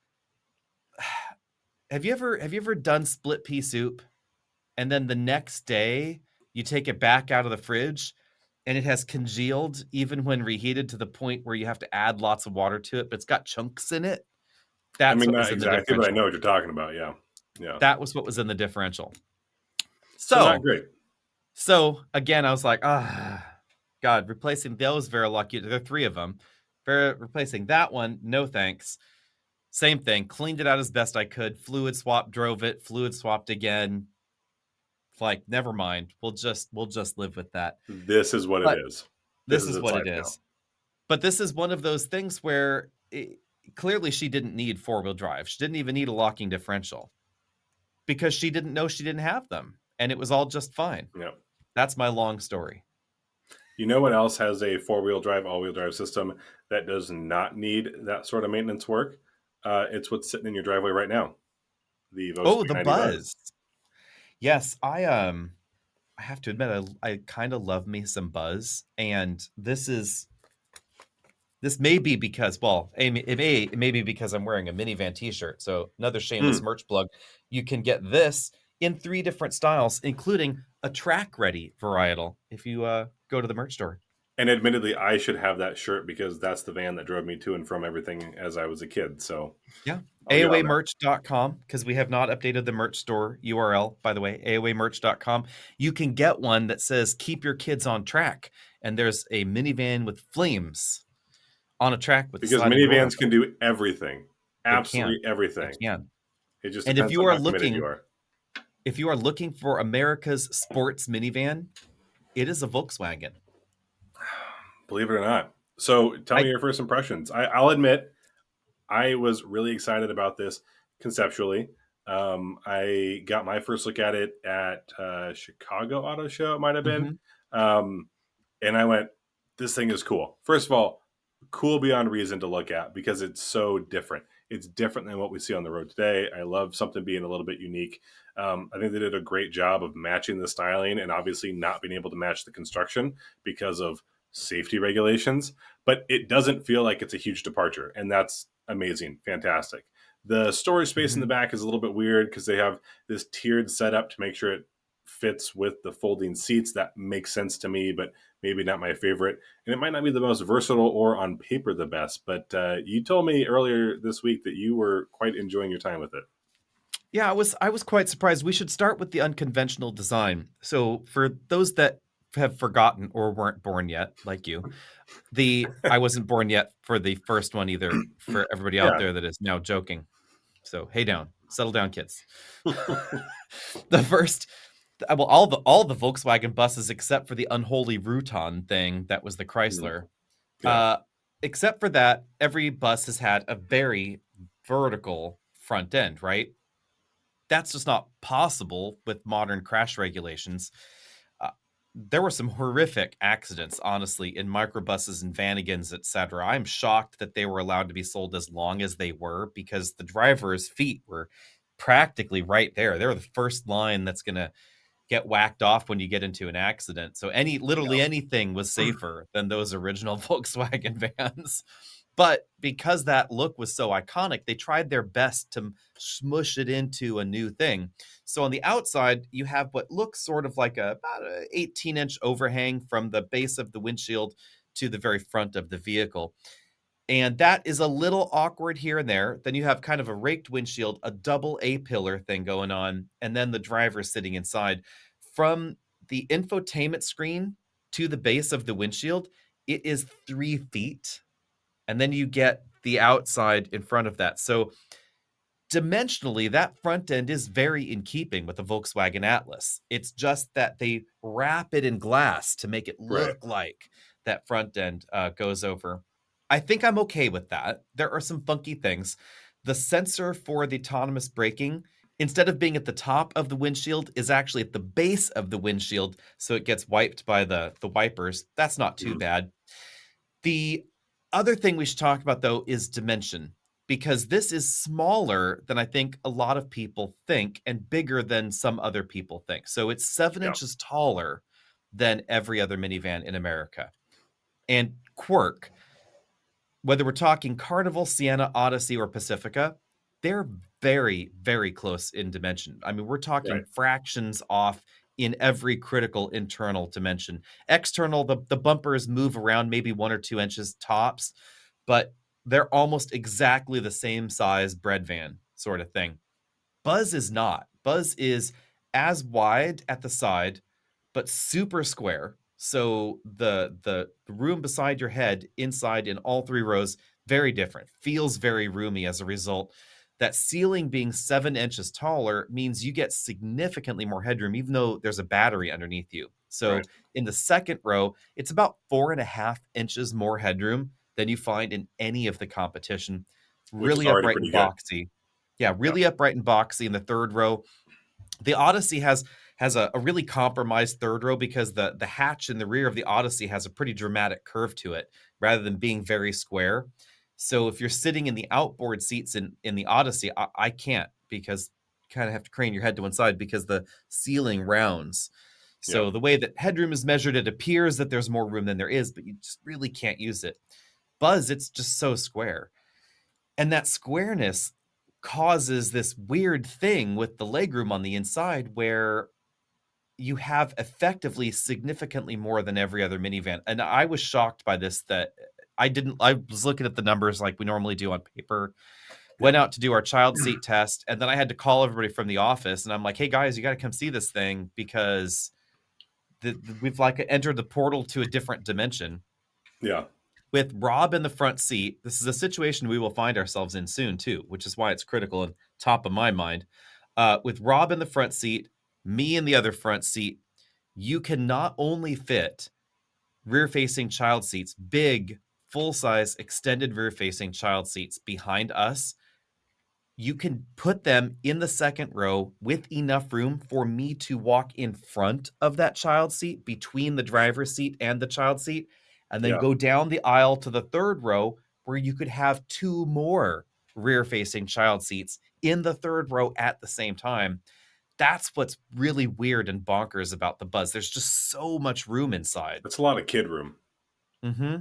have you ever done split pea soup and then the next day you take it back out of the fridge and it has congealed even when reheated to the point where you have to add lots of water to it, but it's got chunks in it? I That's mean, what not was in the exactly, but I differential. know what you're talking about. Yeah. Yeah. That was what was in the differential. So not great. So again, I was like, God, replacing those Verilog units, there are 3 of them. Replacing that one, no thanks. Same thing, cleaned it out as best I could, fluid swapped, drove it, fluid swapped again. Like, never mind. We'll just live with that. This is what it is. This is its what life it now. is. But this is one of those things where clearly she didn't need 4-wheel drive. She didn't even need a locking differential because she didn't know she didn't have them, and it was all just fine. Yep. That's my long story. You know what else has a 4-wheel drive, all-wheel drive system that does not need that sort of maintenance work? It's what's sitting in your driveway right now. The Oh, Volkswagen the ID Buzz. Yes, I have to admit I kind of love me some Buzz, and this may be because, well, it may be because I'm wearing a minivan t-shirt. So another shameless merch plug. You can get this in 3 different styles, including a track-ready varietal if you go to the merch store. And admittedly, I should have that shirt because that's the van that drove me to and from everything as I was a kid. So Yeah. I'll get on that. AOAmerch.com, because we have not updated the merch store URL, by the way, AOAmerch.com. You can get one that says, keep your kids on track. And there's a minivan with flames on a track with Because sliding door minivans open. can do everything. They Absolutely can. everything. They can. It just And if depends you on are how committed you are. if you are looking for America's sports minivan, it is a Volkswagen. Believe it or not. So tell me I- your first impressions. I'll admit, I was really excited about this conceptually. I got my first look at it at Chicago Auto Show, it might have been. And I went, this thing is cool. First of all, cool beyond reason to look at because it's so different. It's different than what we see on the road today. I love something being a little bit unique. I think they did a great job of matching the styling and obviously not being able to match the construction because of safety regulations, but it doesn't feel like it's a huge departure. And that's amazing. Fantastic. The storage space in the back is a little bit weird because they have this tiered setup to make sure it fits with the folding seats. That makes sense to me, but maybe not my favorite. And it might not be the most versatile or on paper the best, but you told me earlier this week that you were quite enjoying your time with it. Yeah, I was quite surprised. We should start with the unconventional design. So for those that have forgotten or weren't born yet, like you, I wasn't born yet for the first one either, for everybody out there that is now joking. So hey down, settle down, kids. The first, well, all the Volkswagen buses except for the unholy Rutan thing that was the Chrysler. Except for that, every bus has had a very vertical front end, right? That's just not possible with modern crash regulations. There were some horrific accidents, honestly, in microbuses and vanagons, etc. I'm shocked that they were allowed to be sold as long as they were because the driver's feet were practically right there. They're the first line that's going to get whacked off when you get into an accident. So literally anything was safer than those original Volkswagen vans. But because that look was so iconic, they tried their best to smush it into a new thing. So on the outside, you have what looks sort of like about an 18-inch overhang from the base of the windshield to the very front of the vehicle. And that is a little awkward here and there. Then you have kind of a raked windshield, a double A-pillar thing going on, and then the driver sitting inside. From the infotainment screen to the base of the windshield, it is 3 feet. And then you get the outside in front of that. So dimensionally, that front end is very in keeping with the Volkswagen Atlas. It's just that they wrap it in glass to make it look like that front end goes over. I think I'm okay with that. There are some funky things. the sensor for the autonomous braking, instead of being at the top of the windshield, is actually at the base of the windshield, so it gets wiped by the wipers. That's not too bad. The other thing we should talk about, though, is dimension, because this is smaller than I think a lot of people think and bigger than some other people think. So it's 7 Yeah. inches taller than every other minivan in America. And quirk, whether we're talking Carnival, Sienna, Odyssey, or Pacifica, they're very, very close in dimension. I mean, we're talking Right. fractions off in every critical internal dimension. External, the bumpers move around maybe 1 or 2 inches tops, but they're almost exactly the same size bread van sort of thing. Buzz is not. Buzz is as wide at the side, but super square. So the room beside your head, inside in all 3 rows, very different. Feels very roomy as a result. That ceiling being 7 inches taller means you get significantly more headroom, even though there's a battery underneath you. So Right. in the second row, it's about 4.5 inches more headroom than you find in any of the competition. Which is Really already upright pretty and good. boxy. Yeah, Yeah. really upright and boxy in the third row. The Odyssey has a really compromised third row because the hatch in the rear of the Odyssey has a pretty dramatic curve to it rather than being very square. So if you're sitting in the outboard seats in the Odyssey, I can't, because you kind of have to crane your head to one side because the ceiling rounds. Yeah. So the way that headroom is measured, it appears that there's more room than there is, but you just really can't use it. Buzz, it's just so square. And that squareness causes this weird thing with the legroom on the inside where you have effectively significantly more than every other minivan. And I was shocked by this, that I was looking at the numbers like we normally do on paper, went out to do our child seat test, and then I had to call everybody from the office. And I'm like, hey guys, you got to come see this thing because we've like entered the portal to a different dimension. Yeah. With Rob in the front seat, this is a situation we will find ourselves in soon too, which is why it's critical and top of my mind. With Rob in the front seat, me in the other front seat, you can not only fit rear-facing child seats, big, full-size, extended rear-facing child seats behind us, you can put them in the second row with enough room for me to walk in front of that child seat, between the driver's seat and the child seat, and then Yeah. go down the aisle to the third row where you could have 2 more rear-facing child seats in the third row at the same time. That's what's really weird and bonkers about the Buzz. There's just so much room inside. That's a lot of kid room. Mm-hmm.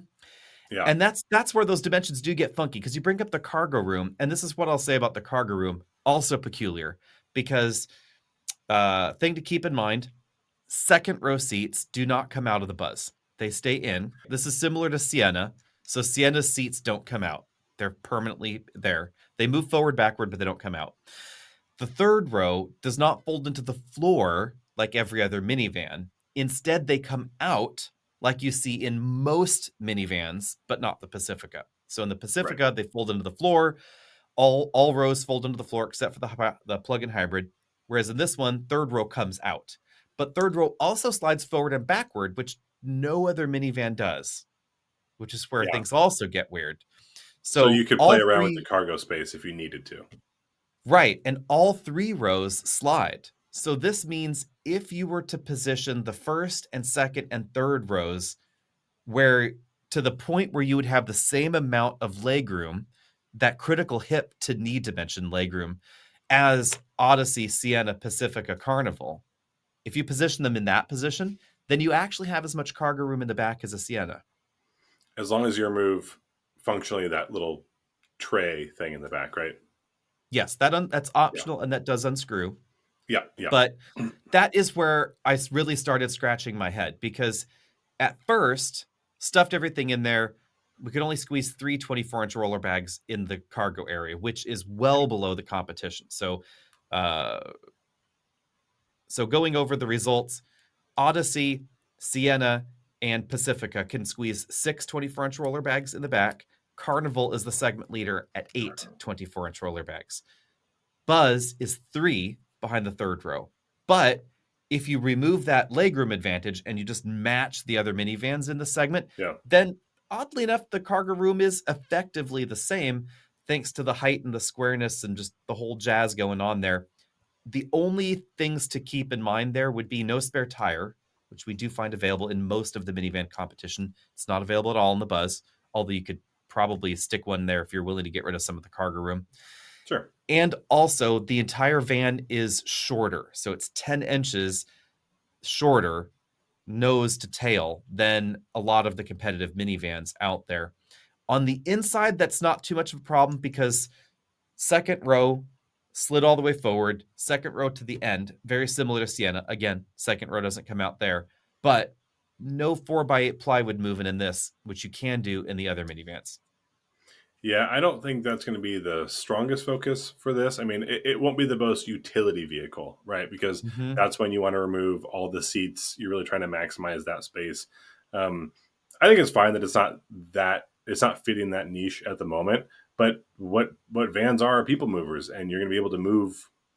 Yeah. And that's where those dimensions do get funky, because you bring up the cargo room, and this is what I'll say about the cargo room. Also peculiar, because thing to keep in mind, second row seats do not come out of the Buzz. They stay in. This is similar to Sienna. So Sienna's seats don't come out. They're permanently there. They move forward, backward, but they don't come out. The third row does not fold into the floor like every other minivan. Instead, they come out like you see in most minivans, but not the Pacifica. So in the Pacifica, they fold into the floor. All rows fold into the floor except for the plug-in hybrid. Whereas in this one, third row comes out. But third row also slides forward and backward, which no other minivan does, which is where Yeah. things also get weird. So you So could all play around with three, the cargo space if you needed to. right, and all 3 rows slide. So this means if you were to position the first and second and third rows where to the point where you would have the same amount of legroom, that critical hip to knee dimension legroom, as Odyssey, Sienna, Pacifica, Carnival, if you position them in that position, then you actually have as much cargo room in the back as a Sienna. As long as you remove functionally that little tray thing in the back, right? Yes, that's optional, and that does unscrew. Yeah. Yeah. But that is where I really started scratching my head, because at first, stuffed everything in there. We could only squeeze 3 24-inch roller bags in the cargo area, which is well below the competition. So going over the results, Odyssey, Sienna, and Pacifica can squeeze 6 24-inch roller bags in the back. Carnival is the segment leader at 8 24-inch roller bags. Buzz is 3 behind the third row. But if you remove that legroom advantage and you just match the other minivans in the segment, Yeah. then oddly enough, the cargo room is effectively the same. thanks to the height and the squareness and just the whole jazz going on there. The only things to keep in mind there would be no spare tire, which we do find available in most of the minivan competition. It's not available at all in the Buzz, although you could probably stick one there if you're willing to get rid of some of the cargo room. Sure. And also, the entire van is shorter. So it's 10 inches shorter, nose to tail, than a lot of the competitive minivans out there. On the inside, that's not too much of a problem because second row slid all the way forward, second row to the end, very similar to Sienna. Again, second row doesn't come out there, but no 4x8 plywood moving in this, which you can do in the other minivans. Yeah, I don't think that's going to be the strongest focus for this. I mean, it won't be the most utility vehicle, right? Because that's when you want to remove all the seats. You're really trying to maximize that space. I think it's fine that it's not fitting that niche at the moment. But what vans are people movers, and you're going to be able to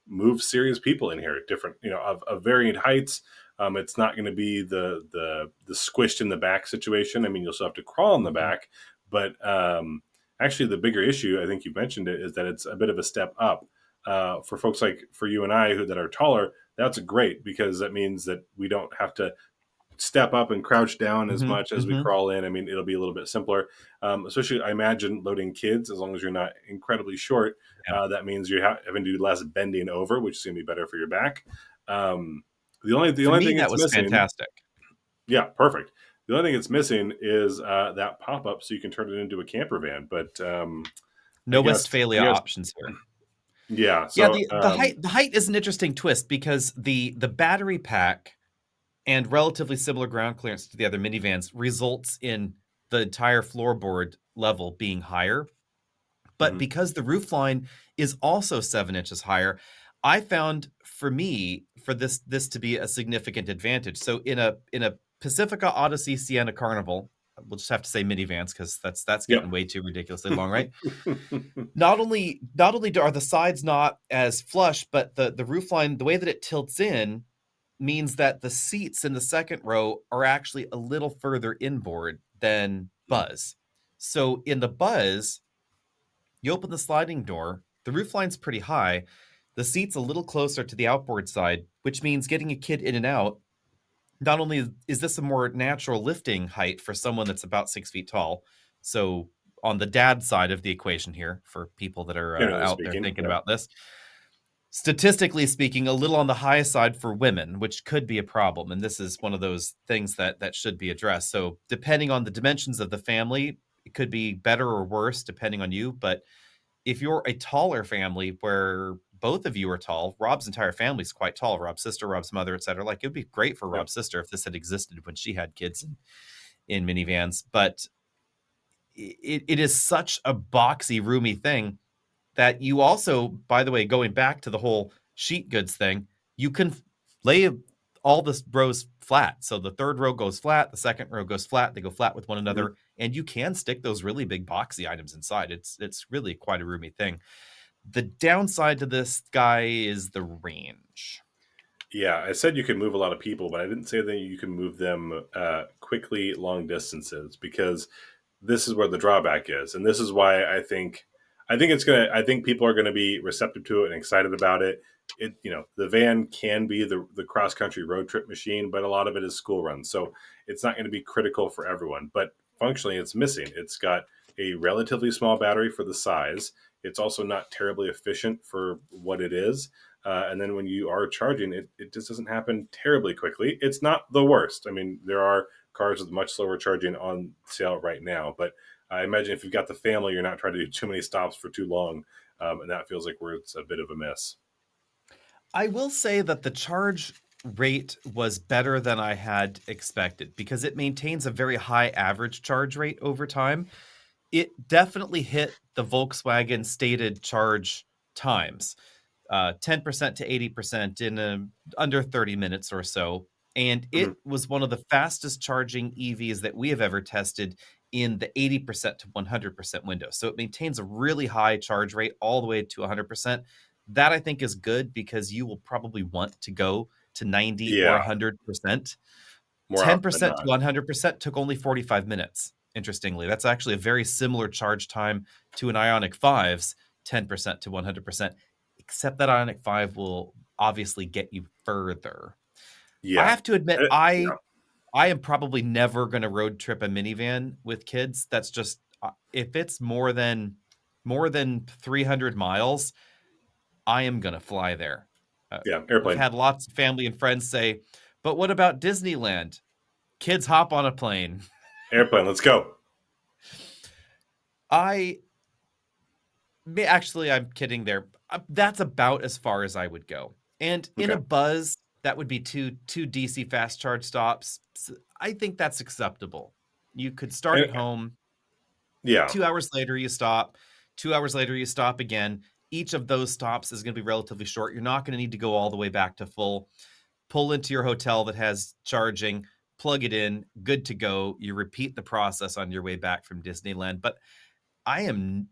move serious people in here, different, of varying heights. It's not going to be the squished in the back situation. I mean, you'll still have to crawl in the back, but actually, the bigger issue, I think you mentioned it, is that it's a bit of a step up for folks like for you and I that are taller. That's great because that means that we don't have to step up and crouch down as much as we crawl in. I mean, it'll be a little bit simpler, especially I imagine loading kids. As long as you're not incredibly short, that means you're having to do less bending over, which is going to be better for your back. The only thing that it's was missing, fantastic. Yeah, perfect. The only thing it's missing is that pop up, so you can turn it into a camper van. But no Westphalia options here. Yeah. So the height is an interesting twist because the battery pack and relatively similar ground clearance to the other minivans results in the entire floorboard level being higher. But because the roofline is also 7 inches higher, I found for this to be a significant advantage. So in a Pacifica, Odyssey, Sienna, Carnival, we'll just have to say minivans because that's getting way too ridiculously long, right? Not only are the sides not as flush, but the roofline, the way that it tilts in, means that the seats in the second row are actually a little further inboard than Buzz. So in the Buzz, you open the sliding door, the roofline's pretty high, the seat's a little closer to the outboard side, which means getting a kid in and out. Not only is this a more natural lifting height for someone that's about 6 feet tall, so on the dad side of the equation here, for people that are out there thinking about this, statistically speaking, a little on the high side for women, which could be a problem. And this is one of those things that should be addressed. So depending on the dimensions of the family, it could be better or worse depending on you. But if you're a taller family where both of you are tall, Rob's entire family is quite tall, Rob's sister, Rob's mother, etc. Like, it would be great for Rob's sister if this had existed when she had kids in minivans. But it is such a boxy, roomy thing that you also, by the way, going back to the whole sheet goods thing, you can lay all the rows flat. So the third row goes flat, the second row goes flat, they go flat with one another, and you can stick those really big boxy items inside. It's really quite a roomy thing. The downside to this guy is the range. Yeah, I said you could move a lot of people, but I didn't say that you can move them quickly, long distances, because this is where the drawback is, and this is why I think people are gonna be receptive to it and excited about it. The van can be the cross country road trip machine, but a lot of it is school runs, so it's not going to be critical for everyone. But functionally, it's missing. It's got a relatively small battery for the size. It's also not terribly efficient for what it is. And then when you are charging, it just doesn't happen terribly quickly. It's not the worst. I mean, there are cars with much slower charging on sale right now, but I imagine if you've got the family, you're not trying to do too many stops for too long, and that feels like where it's a bit of a miss. I will say that the charge rate was better than I had expected because it maintains a very high average charge rate over time. It definitely hit the Volkswagen stated charge times, 10% to 80% in under 30 minutes or so. And it was one of the fastest charging EVs that we have ever tested in the 80% to 100% window. So it maintains a really high charge rate all the way to 100%. That I think is good because you will probably want to go to 90 or 100%. 10% to 100% took only 45 minutes. interestingly. That's actually a very similar charge time to an Ioniq 5's 10% to 100%, except that Ioniq 5 will obviously get you further. I Yeah. have to admit, Yeah. I am probably never going to road trip a minivan with kids. That's just if it's more than 300 miles, I am going to fly there. Yeah. We've Airplane. had lots of family and friends say, "But what about Disneyland?" Kids hop on a plane. Airplane. Let's go. Actually, I'm kidding there. That's about as far as I would go. And in Okay. a buzz, that would be two DC fast charge stops. I think that's acceptable. You could start And, at home. yeah. 2 hours later, you stop. 2 hours later, you stop again. Each of those stops is going to be relatively short. You're not going to need to go all the way back to full. Pull into your hotel that has charging, plug it in, good to go. You repeat the process on your way back from Disneyland. But I am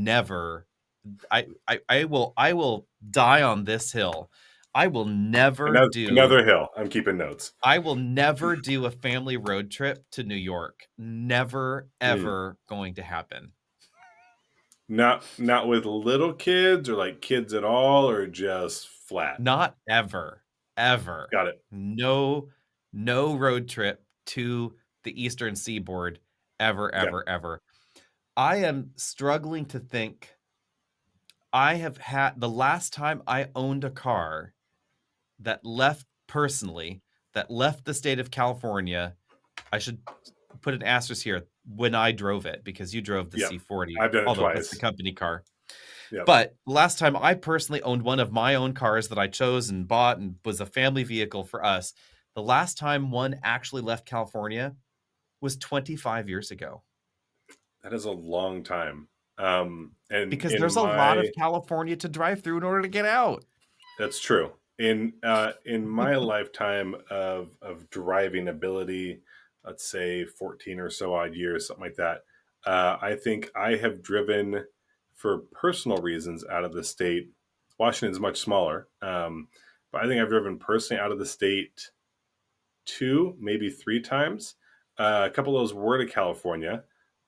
never I will die on this hill. I will never do Another hill. I'm keeping notes. I will never do a family road trip to New York. Never, Mm. ever going to happen. Not with little kids or like kids at all, or just flat. Not ever, ever. Got it. No, no road trip to the Eastern Seaboard ever, Okay. ever, ever. I am struggling to think. I have had the last time I owned a car that left the state of California. I should put an asterisk here when I drove it because you drove the Yeah. C40, I've done it although that's the twice. company car. Yeah. But last time I personally owned one of my own cars that I chose and bought and was a family vehicle for us. The last time one actually left California was 25 years ago. That is a long time. And Because in there's a lot my of California to drive through in order to get out. That's true. In my lifetime of driving ability, let's say 14 or so odd years, something like that. I think I have driven for personal reasons out of the state. Washington's much smaller, but I think I've driven personally out of the state 2, maybe 3 times. A couple of those were to California,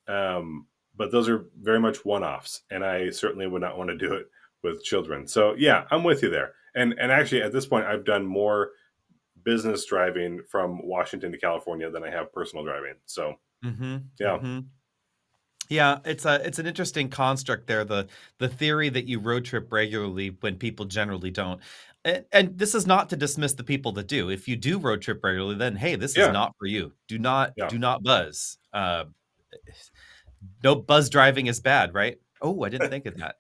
but those are very much one-offs, and I certainly would not want to do it with children. So yeah, I'm with you there. And actually, at this point, I've done more business driving from Washington to California than I have personal driving. So Mm-hmm. yeah, Mm-hmm. Yeah, it's an interesting construct there. The theory that you road trip regularly when people generally don't. And this is not to dismiss the people that do. If you do road trip regularly, then hey, this is yeah, not for you. Do yeah. not buzz. No, buzz driving is bad, right? Oh, I didn't think of that.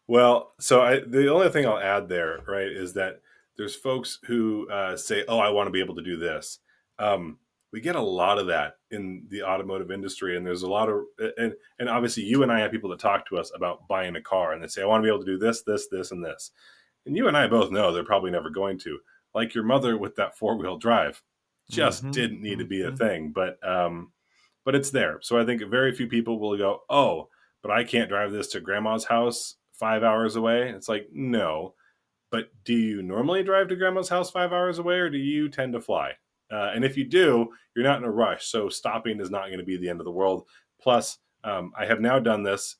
Well, so the only thing I'll add there, right, is that there's folks who say, "Oh, I want to be able to do this." We get a lot of that in the automotive industry, and there's a lot of, and obviously, you and I have people that talk to us about buying a car, and they say, "I want to be able to do this, this, this, and this," and you and I both know they're probably never going to. Like your mother with that 4-wheel drive, just Mm-hmm. didn't need to be a Mm-hmm. thing, but it's there. So I think very few people will go, "Oh, but I can't drive this to grandma's house 5 hours away." It's like, no. But do you normally drive to grandma's house 5 hours away, or do you tend to fly? And if you do, you're not in a rush. So stopping is not going to be the end of the world. Plus, I have now done this,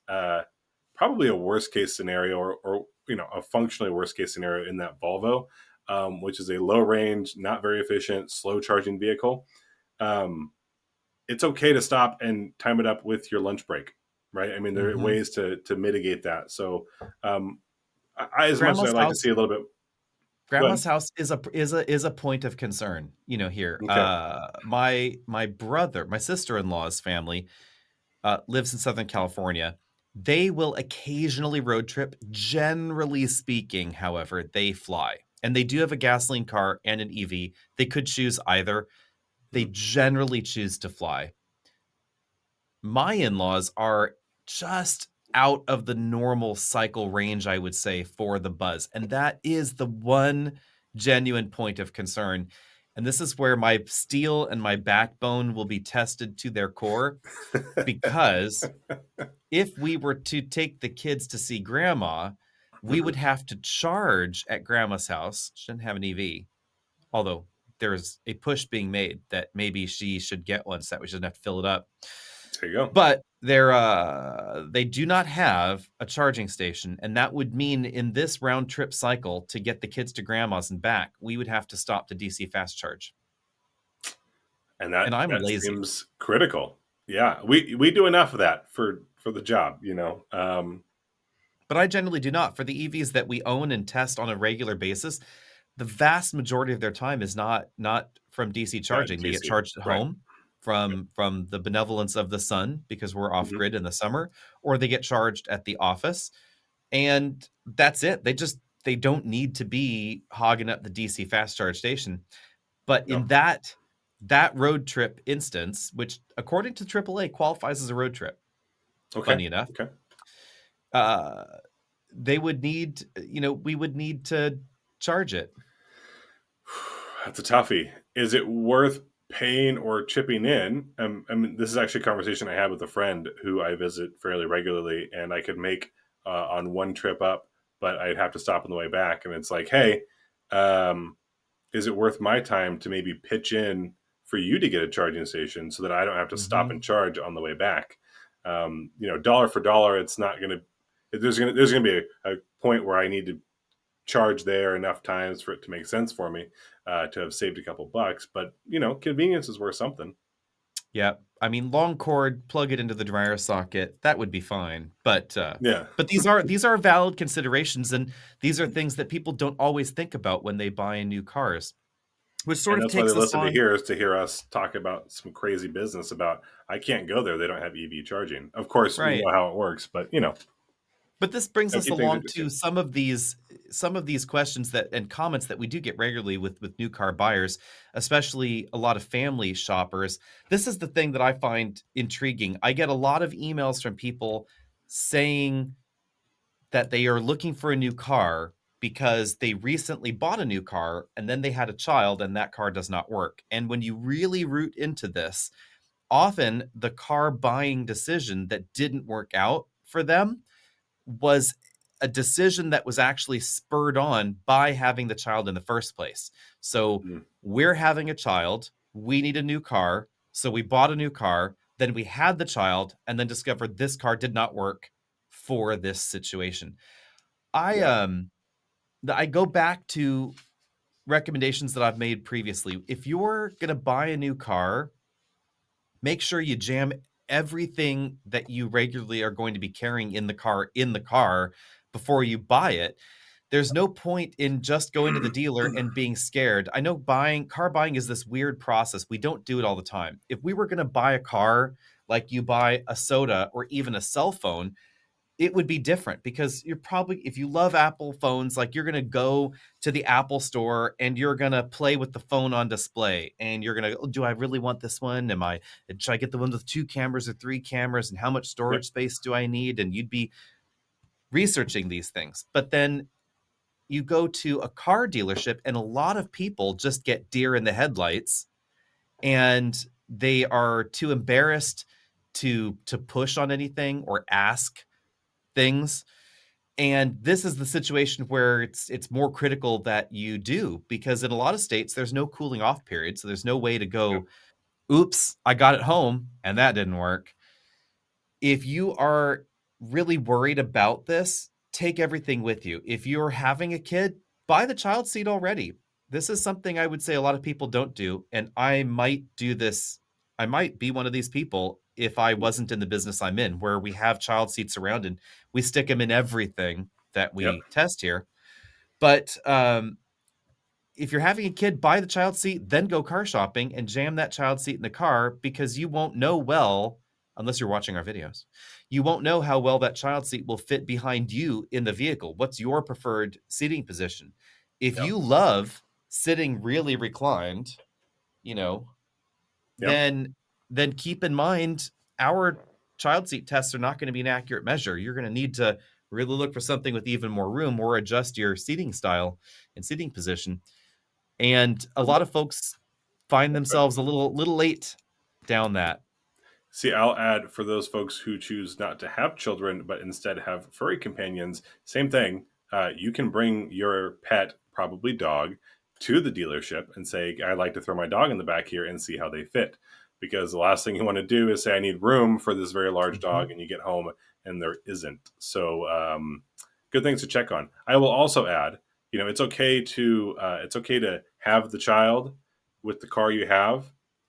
probably a worst case scenario, or a functionally worst case scenario in that Volvo, which is a low range, not very efficient, slow charging vehicle. It's okay to stop and time it up with your lunch break, right? I mean, there are Mm-hmm. ways to mitigate that. So, as much as I Grandma's like to house. see a little bit, go Grandma's ahead. house is a point of concern. Here, Okay. my brother, my sister-in-law's family lives in Southern California. They will occasionally road trip. Generally speaking, however, they fly. And they do have a gasoline car and an EV. They could choose either. They Mhm. generally choose to fly. My in-laws are just out of the normal cycle range, I would say, for the buzz. And that is the one genuine point of concern. And this is where my steel and my backbone will be tested to their core because if we were to take the kids to see grandma, we would have to charge at grandma's house. She didn't have an EV, although there's a push being made that maybe she should get one, so that we shouldn't have to fill it up. There you go. But they do not have a charging station, and that would mean in this round trip cycle to get the kids to grandma's and back, we would have to stop to DC fast charge. And And I'm that lazy. seems critical. Yeah, we do enough of that for the job, you know. But I generally do not. For the EVs that we own and test on a regular basis, the vast majority of their time is not from DC charging. They get DC, charged at right. home from the benevolence of the sun because we're off Mhm. grid in the summer, or they get charged at the office, and that's it. They don't need to be hogging up the DC fast charge station. But in No. that road trip instance, which according to AAA qualifies as a road trip, Okay. funny enough, Okay. they would need, we would need to charge it. That's a toughie. Is it worth paying or chipping in? I mean, this is actually a conversation I had with a friend who I visit fairly regularly, and I could make on one trip up, but I'd have to stop on the way back. And it's like, hey, is it worth my time to maybe pitch in for you to get a charging station so that I don't have to stop and charge on the way back? Dollar for dollar, it's not going to. There's going to be a point where I need to charge there enough times for it to make sense for me to have saved a couple bucks. But convenience is worth something. Yeah, I mean, long cord, plug it into the dryer socket, that would be fine. But Yeah. but these are valid considerations, and these are things that people don't always think about when they buy new cars. Which sort And of that's why they takes us listen to on. here is to hear us talk about some crazy business about I can't go there. They don't have EV charging. Of course, we Right. know how it works, but But this brings gotta us keep things along interesting. to some of these questions that and comments that we do get regularly with new car buyers, especially a lot of family shoppers. This is the thing that I find intriguing. I get a lot of emails from people saying that they are looking for a new car because they recently bought a new car and then they had a child and that car does not work. And when you really root into this, often the car buying decision that didn't work out for them was a decision that was actually spurred on by having the child in the first place. So Mm. we're having a child, we need a new car, so we bought a new car, then we had the child, and then discovered this car did not work for this situation. Yeah. I go back to recommendations that I've made previously. If you're going to buy a new car, make sure you jam everything that you regularly are going to be carrying in the car before you buy it. There's no point in just going to the dealer and being scared. I know car buying is this weird process. We don't do it all the time. If we were going to buy a car like you buy a soda or even a cell phone, it would be different because you're probably, if you love Apple phones, like you're going to go to the Apple store and you're going to play with the phone on display and you're going to, oh, do I really want this one? Should I get the one with 2 cameras or 3 cameras, and how much storage Yep. space do I need? And you'd be researching these things. But then you go to a car dealership and a lot of people just get deer in the headlights and they are too embarrassed to push on anything or ask things. And this is the situation where it's more critical that you do, because in a lot of states there's no cooling off period, so there's no way to Yep. go, oops, I got it home and that didn't work. If you are really worried about this, take everything with you. If you're having a kid, buy the child seat already. This is something I would say a lot of people don't do, and I might do this. I might be one of these people if I wasn't in the business I'm in, where we have child seats around and we stick them in everything that we Yep. test here. But if you're having a kid, buy the child seat, then go car shopping and jam that child seat in the car, because you won't know well, unless you're watching our videos, you won't know how well that child seat will fit behind you in the vehicle. What's your preferred seating position? If Yep. you love sitting really reclined, Yep. then keep in mind our child seat tests are not going to be an accurate measure. You're going to need to really look for something with even more room or adjust your seating style and seating position. And a lot of folks find themselves a little late down that. See, I'll add for those folks who choose not to have children, but instead have furry companions, same thing. You can bring your pet, probably dog, to the dealership and say, I'd like to throw my dog in the back here and see how they fit. Because the last thing you want to do is say, I need room for this very large dog, and you get home and there isn't. So good things to check on. I will also add, it's okay to have the child with the car you have,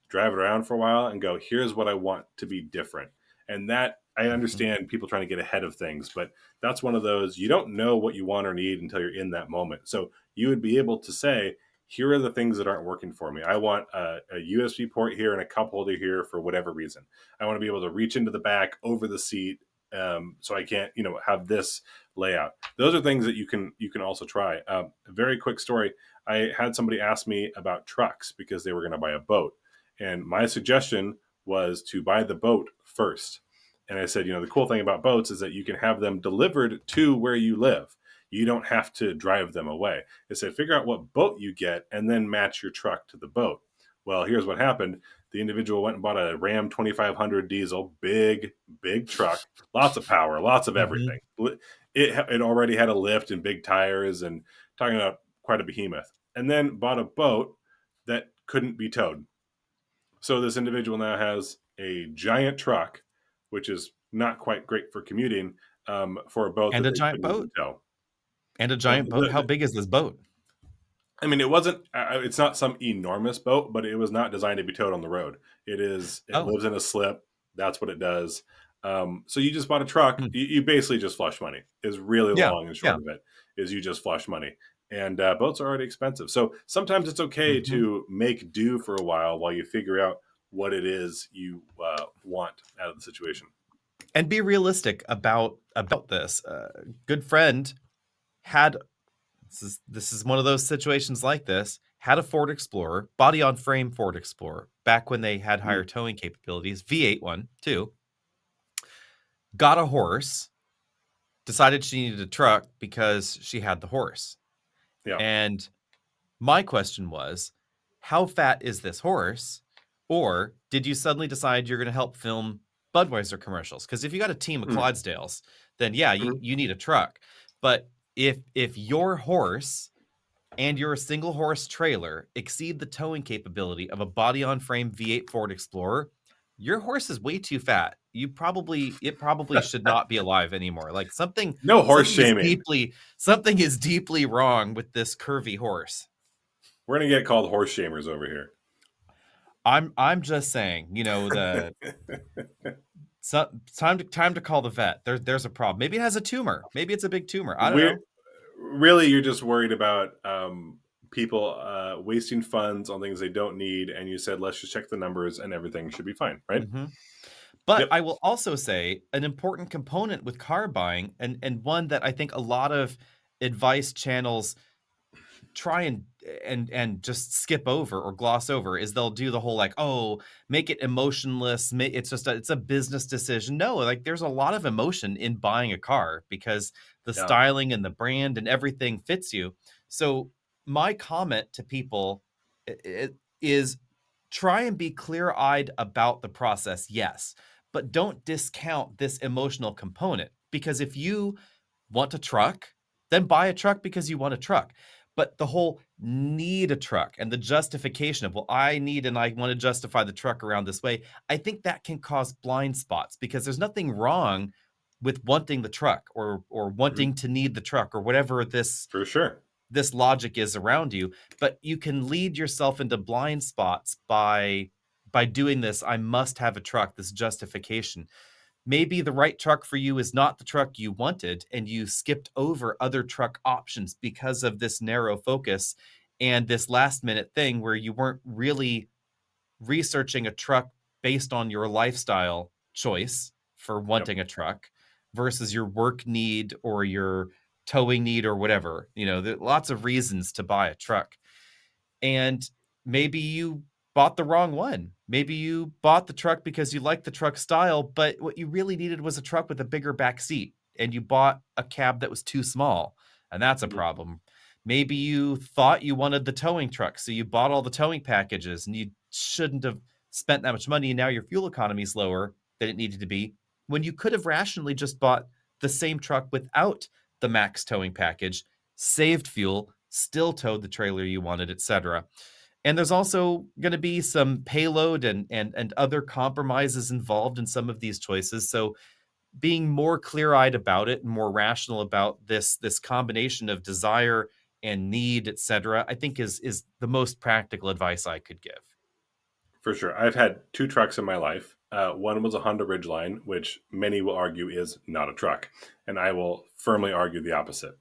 drive it around for a while and go, here's what I want to be different. And that, I understand people trying to get ahead of things, but that's one of those, you don't know what you want or need until you're in that moment. So you would be able to say, here are the things that aren't working for me. I want a USB port here and a cup holder here for whatever reason. I want to be able to reach into the back over the seat, so I can't, have this layout. Those are things that you can also try. A very quick story. I had somebody ask me about trucks because they were going to buy a boat. And my suggestion was to buy the boat first. And I said, the cool thing about boats is that you can have them delivered to where you live. You don't have to drive them away. I said, figure out what boat you get and then match your truck to the boat. Well, here's what happened. The individual went and bought a Ram 2500 diesel, big truck, lots of power, lots of everything. It already had a lift and big tires, and talking about quite a behemoth. And then bought a boat that couldn't be towed. So this individual now has a giant truck, which is not quite great for commuting, for a boat And that a they giant couldn't even boat. tow. And a giant boat. How big is this boat? I mean, it wasn't. It's not some enormous boat, but it was not designed to be towed on the road. It is. It lives in a slip. That's what it does. So you just bought a truck. You basically just flush money. Is really long and short of it. Is you just flush money, and boats are already expensive. So sometimes it's okay to make do for a while you figure out what it is you want out of the situation, and be realistic about this. Good friend had. This is one of those situations like this. Had a Ford Explorer, body on frame Ford Explorer, back when they had higher towing capabilities, V8 one too. Got a horse, decided she needed a truck because she had the horse. Yeah. And my question was, how fat is this horse? Or did you suddenly decide you're going to help film Budweiser commercials? Because if you got a team of Clydesdales, then yeah, you need a truck. But if your horse and your single horse trailer exceed the towing capability of a body on frame V8 Ford Explorer, your horse is way too fat. It probably should not be alive anymore. Like something shaming. Something is deeply wrong with this curvy horse. We're gonna get called horse shamers over here. I'm just saying, time to call the vet. There's a problem. Maybe it has a tumor. Maybe it's a big tumor. I don't know. Really, you're just worried about people wasting funds on things they don't need, and you said, let's just check the numbers and everything should be fine, right? But I will also say an important component with car buying, and one that I think a lot of advice channels try and just skip over or gloss over, is they'll do the whole like, oh, make it emotionless. It's a business decision. No, like there's a lot of emotion in buying a car because the styling and the brand and everything fits you. So my comment to people is try and be clear-eyed about the process, yes, but don't discount this emotional component, because if you want a truck, then buy a truck because you want a truck. But the whole need a truck and the justification of, well, I need and I want to justify the truck around this way, I think that can cause blind spots, because there's nothing wrong with wanting the truck or wanting to need the truck or whatever this for sure this logic is around you. But you can lead yourself into blind spots by doing this. I must have a truck, this justification. Maybe the right truck for you is not the truck you wanted, and you skipped over other truck options because of this narrow focus and this last minute thing where you weren't really researching a truck based on your lifestyle choice for wanting a truck versus your work need or your towing need or whatever. There are lots of reasons to buy a truck. And maybe you bought the wrong one. Maybe you bought the truck because you like the truck style, but what you really needed was a truck with a bigger back seat, and you bought a cab that was too small, and that's a problem. Maybe you thought you wanted the towing truck, so you bought all the towing packages, and you shouldn't have spent that much money, and now your fuel economy is lower than it needed to be, when you could have rationally just bought the same truck without the max towing package, saved fuel, still towed the trailer you wanted, etc. And there's also going to be some payload and other compromises involved in some of these choices. So being more clear-eyed about it and more rational about this combination of desire and need, etc., I think is the most practical advice I could give. For sure. I've had two trucks in my life. One was a Honda Ridgeline, which many will argue is not a truck. And I will firmly argue the opposite.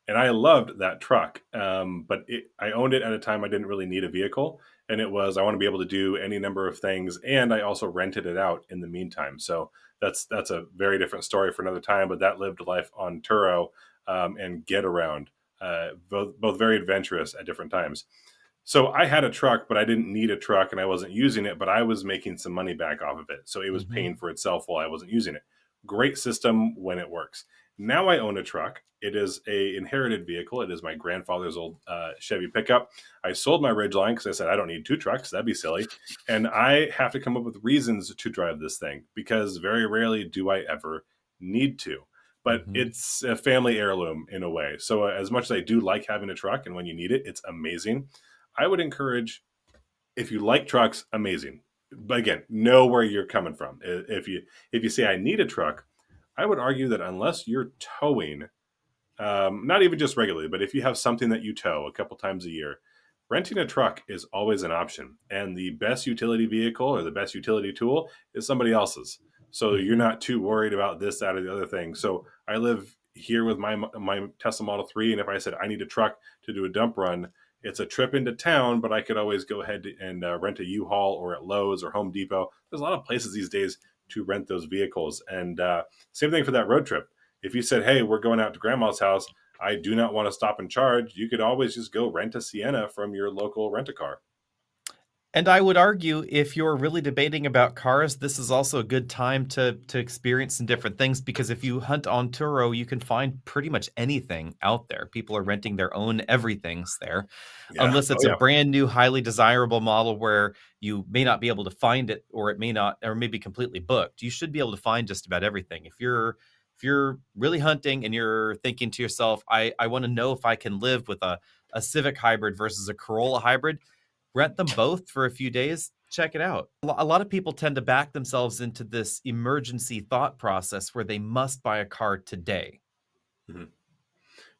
And I loved that truck, but I owned it at a time I didn't really need a vehicle. And it was, I want to be able to do any number of things. And I also rented it out in the meantime. So that's a very different story for another time, but that lived life on Turo and get around, both very adventurous at different times. So I had a truck, but I didn't need a truck and I wasn't using it, but I was making some money back off of it. So it was paying for itself while I wasn't using it. Great system when it works. Now I own a truck. It is a inherited vehicle. It is my grandfather's old Chevy pickup. I sold my Ridgeline because I said I don't need two trucks. That'd be silly. And I have to come up with reasons to drive this thing because very rarely do I ever need to. But it's a family heirloom in a way. So as much as I do like having a truck and when you need it, it's amazing. I would encourage, if you like trucks, amazing. But again, know where you're coming from. If you say I need a truck, I would argue that unless you're towing, not even just regularly, but if you have something that you tow a couple times a year, renting a truck is always an option. And the best utility vehicle or the best utility tool is somebody else's. So you're not too worried about this, that, or the other thing. So I live here with my Tesla Model 3, and if I said I need a truck to do a dump run, it's a trip into town, but I could always go ahead and rent a U-Haul or at Lowe's or Home Depot. There's a lot of places these days to rent those vehicles. And same thing for that road trip. If you said, hey, we're going out to grandma's house, I do not want to stop and charge, you could always just go rent a Sienna from your local rent-a-car. And I would argue if you're really debating about cars, this is also a good time to experience some different things, because if you hunt on Turo, you can find pretty much anything out there. People are renting their own everythings there, unless it's a brand new, highly desirable model where you may not be able to find it, or it may not, or maybe completely booked. You should be able to find just about everything. If you're really hunting and you're thinking to yourself, I want to know if I can live with a Civic hybrid versus a Corolla hybrid, rent them both for a few days, check it out. A lot of people tend to back themselves into this emergency thought process where they must buy a car today. Mm-hmm.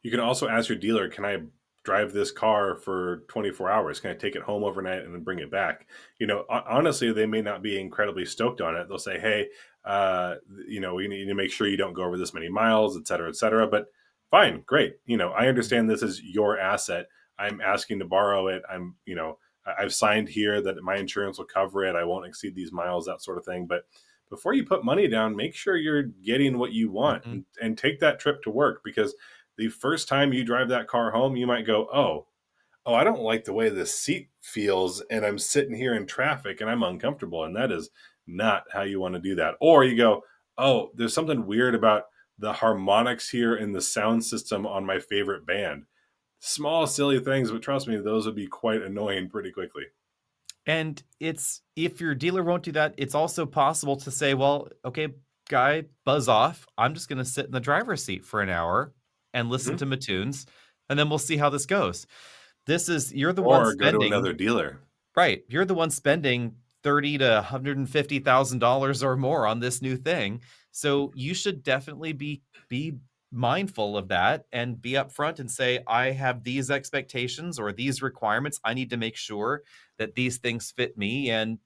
You can also ask your dealer, can I drive this car for 24 hours? Can I take it home overnight and then bring it back? Honestly, they may not be incredibly stoked on it. They'll say, hey, we need to make sure you don't go over this many miles, et cetera, et cetera. But fine, great. I understand this is your asset. I'm asking to borrow it. I've signed here that my insurance will cover it. I won't exceed these miles, that sort of thing. But before you put money down, make sure you're getting what you want and take that trip to work, because the first time you drive that car home, you might go, oh, I don't like the way this seat feels, and I'm sitting here in traffic and I'm uncomfortable. And that is not how you want to do that. Or you go, oh, there's something weird about the harmonics here in the sound system on my favorite band. Small, silly things, but trust me, those would be quite annoying pretty quickly. And if your dealer won't do that, it's also possible to say, well, okay, guy, buzz off. I'm just going to sit in the driver's seat for an hour and listen to my tunes, and then we'll see how this goes. You're the one spending, or go to another dealer. Right. You're the one spending $30,000 to $150,000 or more on this new thing. So you should definitely be mindful of that and be upfront and say, I have these expectations or these requirements. I need to make sure that these things fit me. And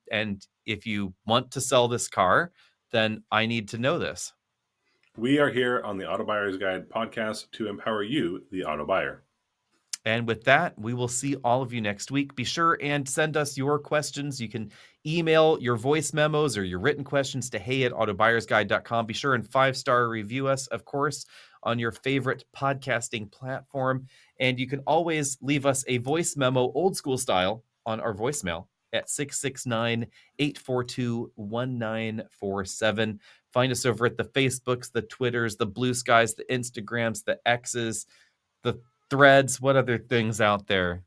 if you want to sell this car, then I need to know this. We are here on the Auto Buyer's Guide podcast to empower you, the auto buyer. And with that, we will see all of you next week. Be sure and send us your questions. You can email your voice memos or your written questions to hey@autobuyersguide.com. Be sure and 5-star review us, of course, on your favorite podcasting platform. And you can always leave us a voice memo, old school style, on our voicemail at 669-842-1947. Find us over at the Facebooks, the Twitters, the Blue Skies, the Instagrams, the X's, the Threads. What other things out there?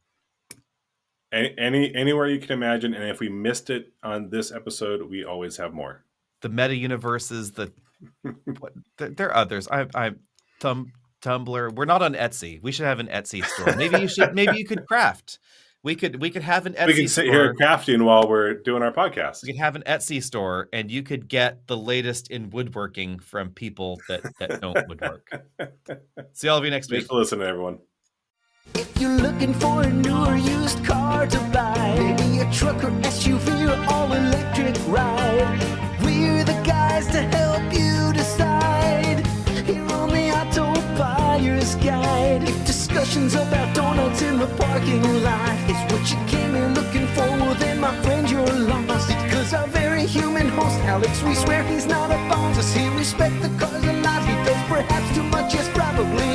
Anywhere you can imagine. And if we missed it on this episode, we always have more. The meta universes, there are others. Tumblr. We're not on Etsy. We should have an Etsy store. Maybe you could craft. We could have an Etsy We can sit store. here crafting while we're doing our podcast. We could have an Etsy store, and you could get the latest in woodworking from people that don't woodwork. See all of you next week. Thanks for listening, everyone. If you're looking for a new or used car to buy, maybe a truck or SUV or all-electric ride, we're the guys to help you decide. Here on the Auto Buyer's Guide. If discussions about donuts in the parking lot is what you came here looking for, well then my friend you're lost. It's 'cause our very human host Alex, we swear he's not a boss. Does he respect the cars a lot? He does perhaps too much, yes probably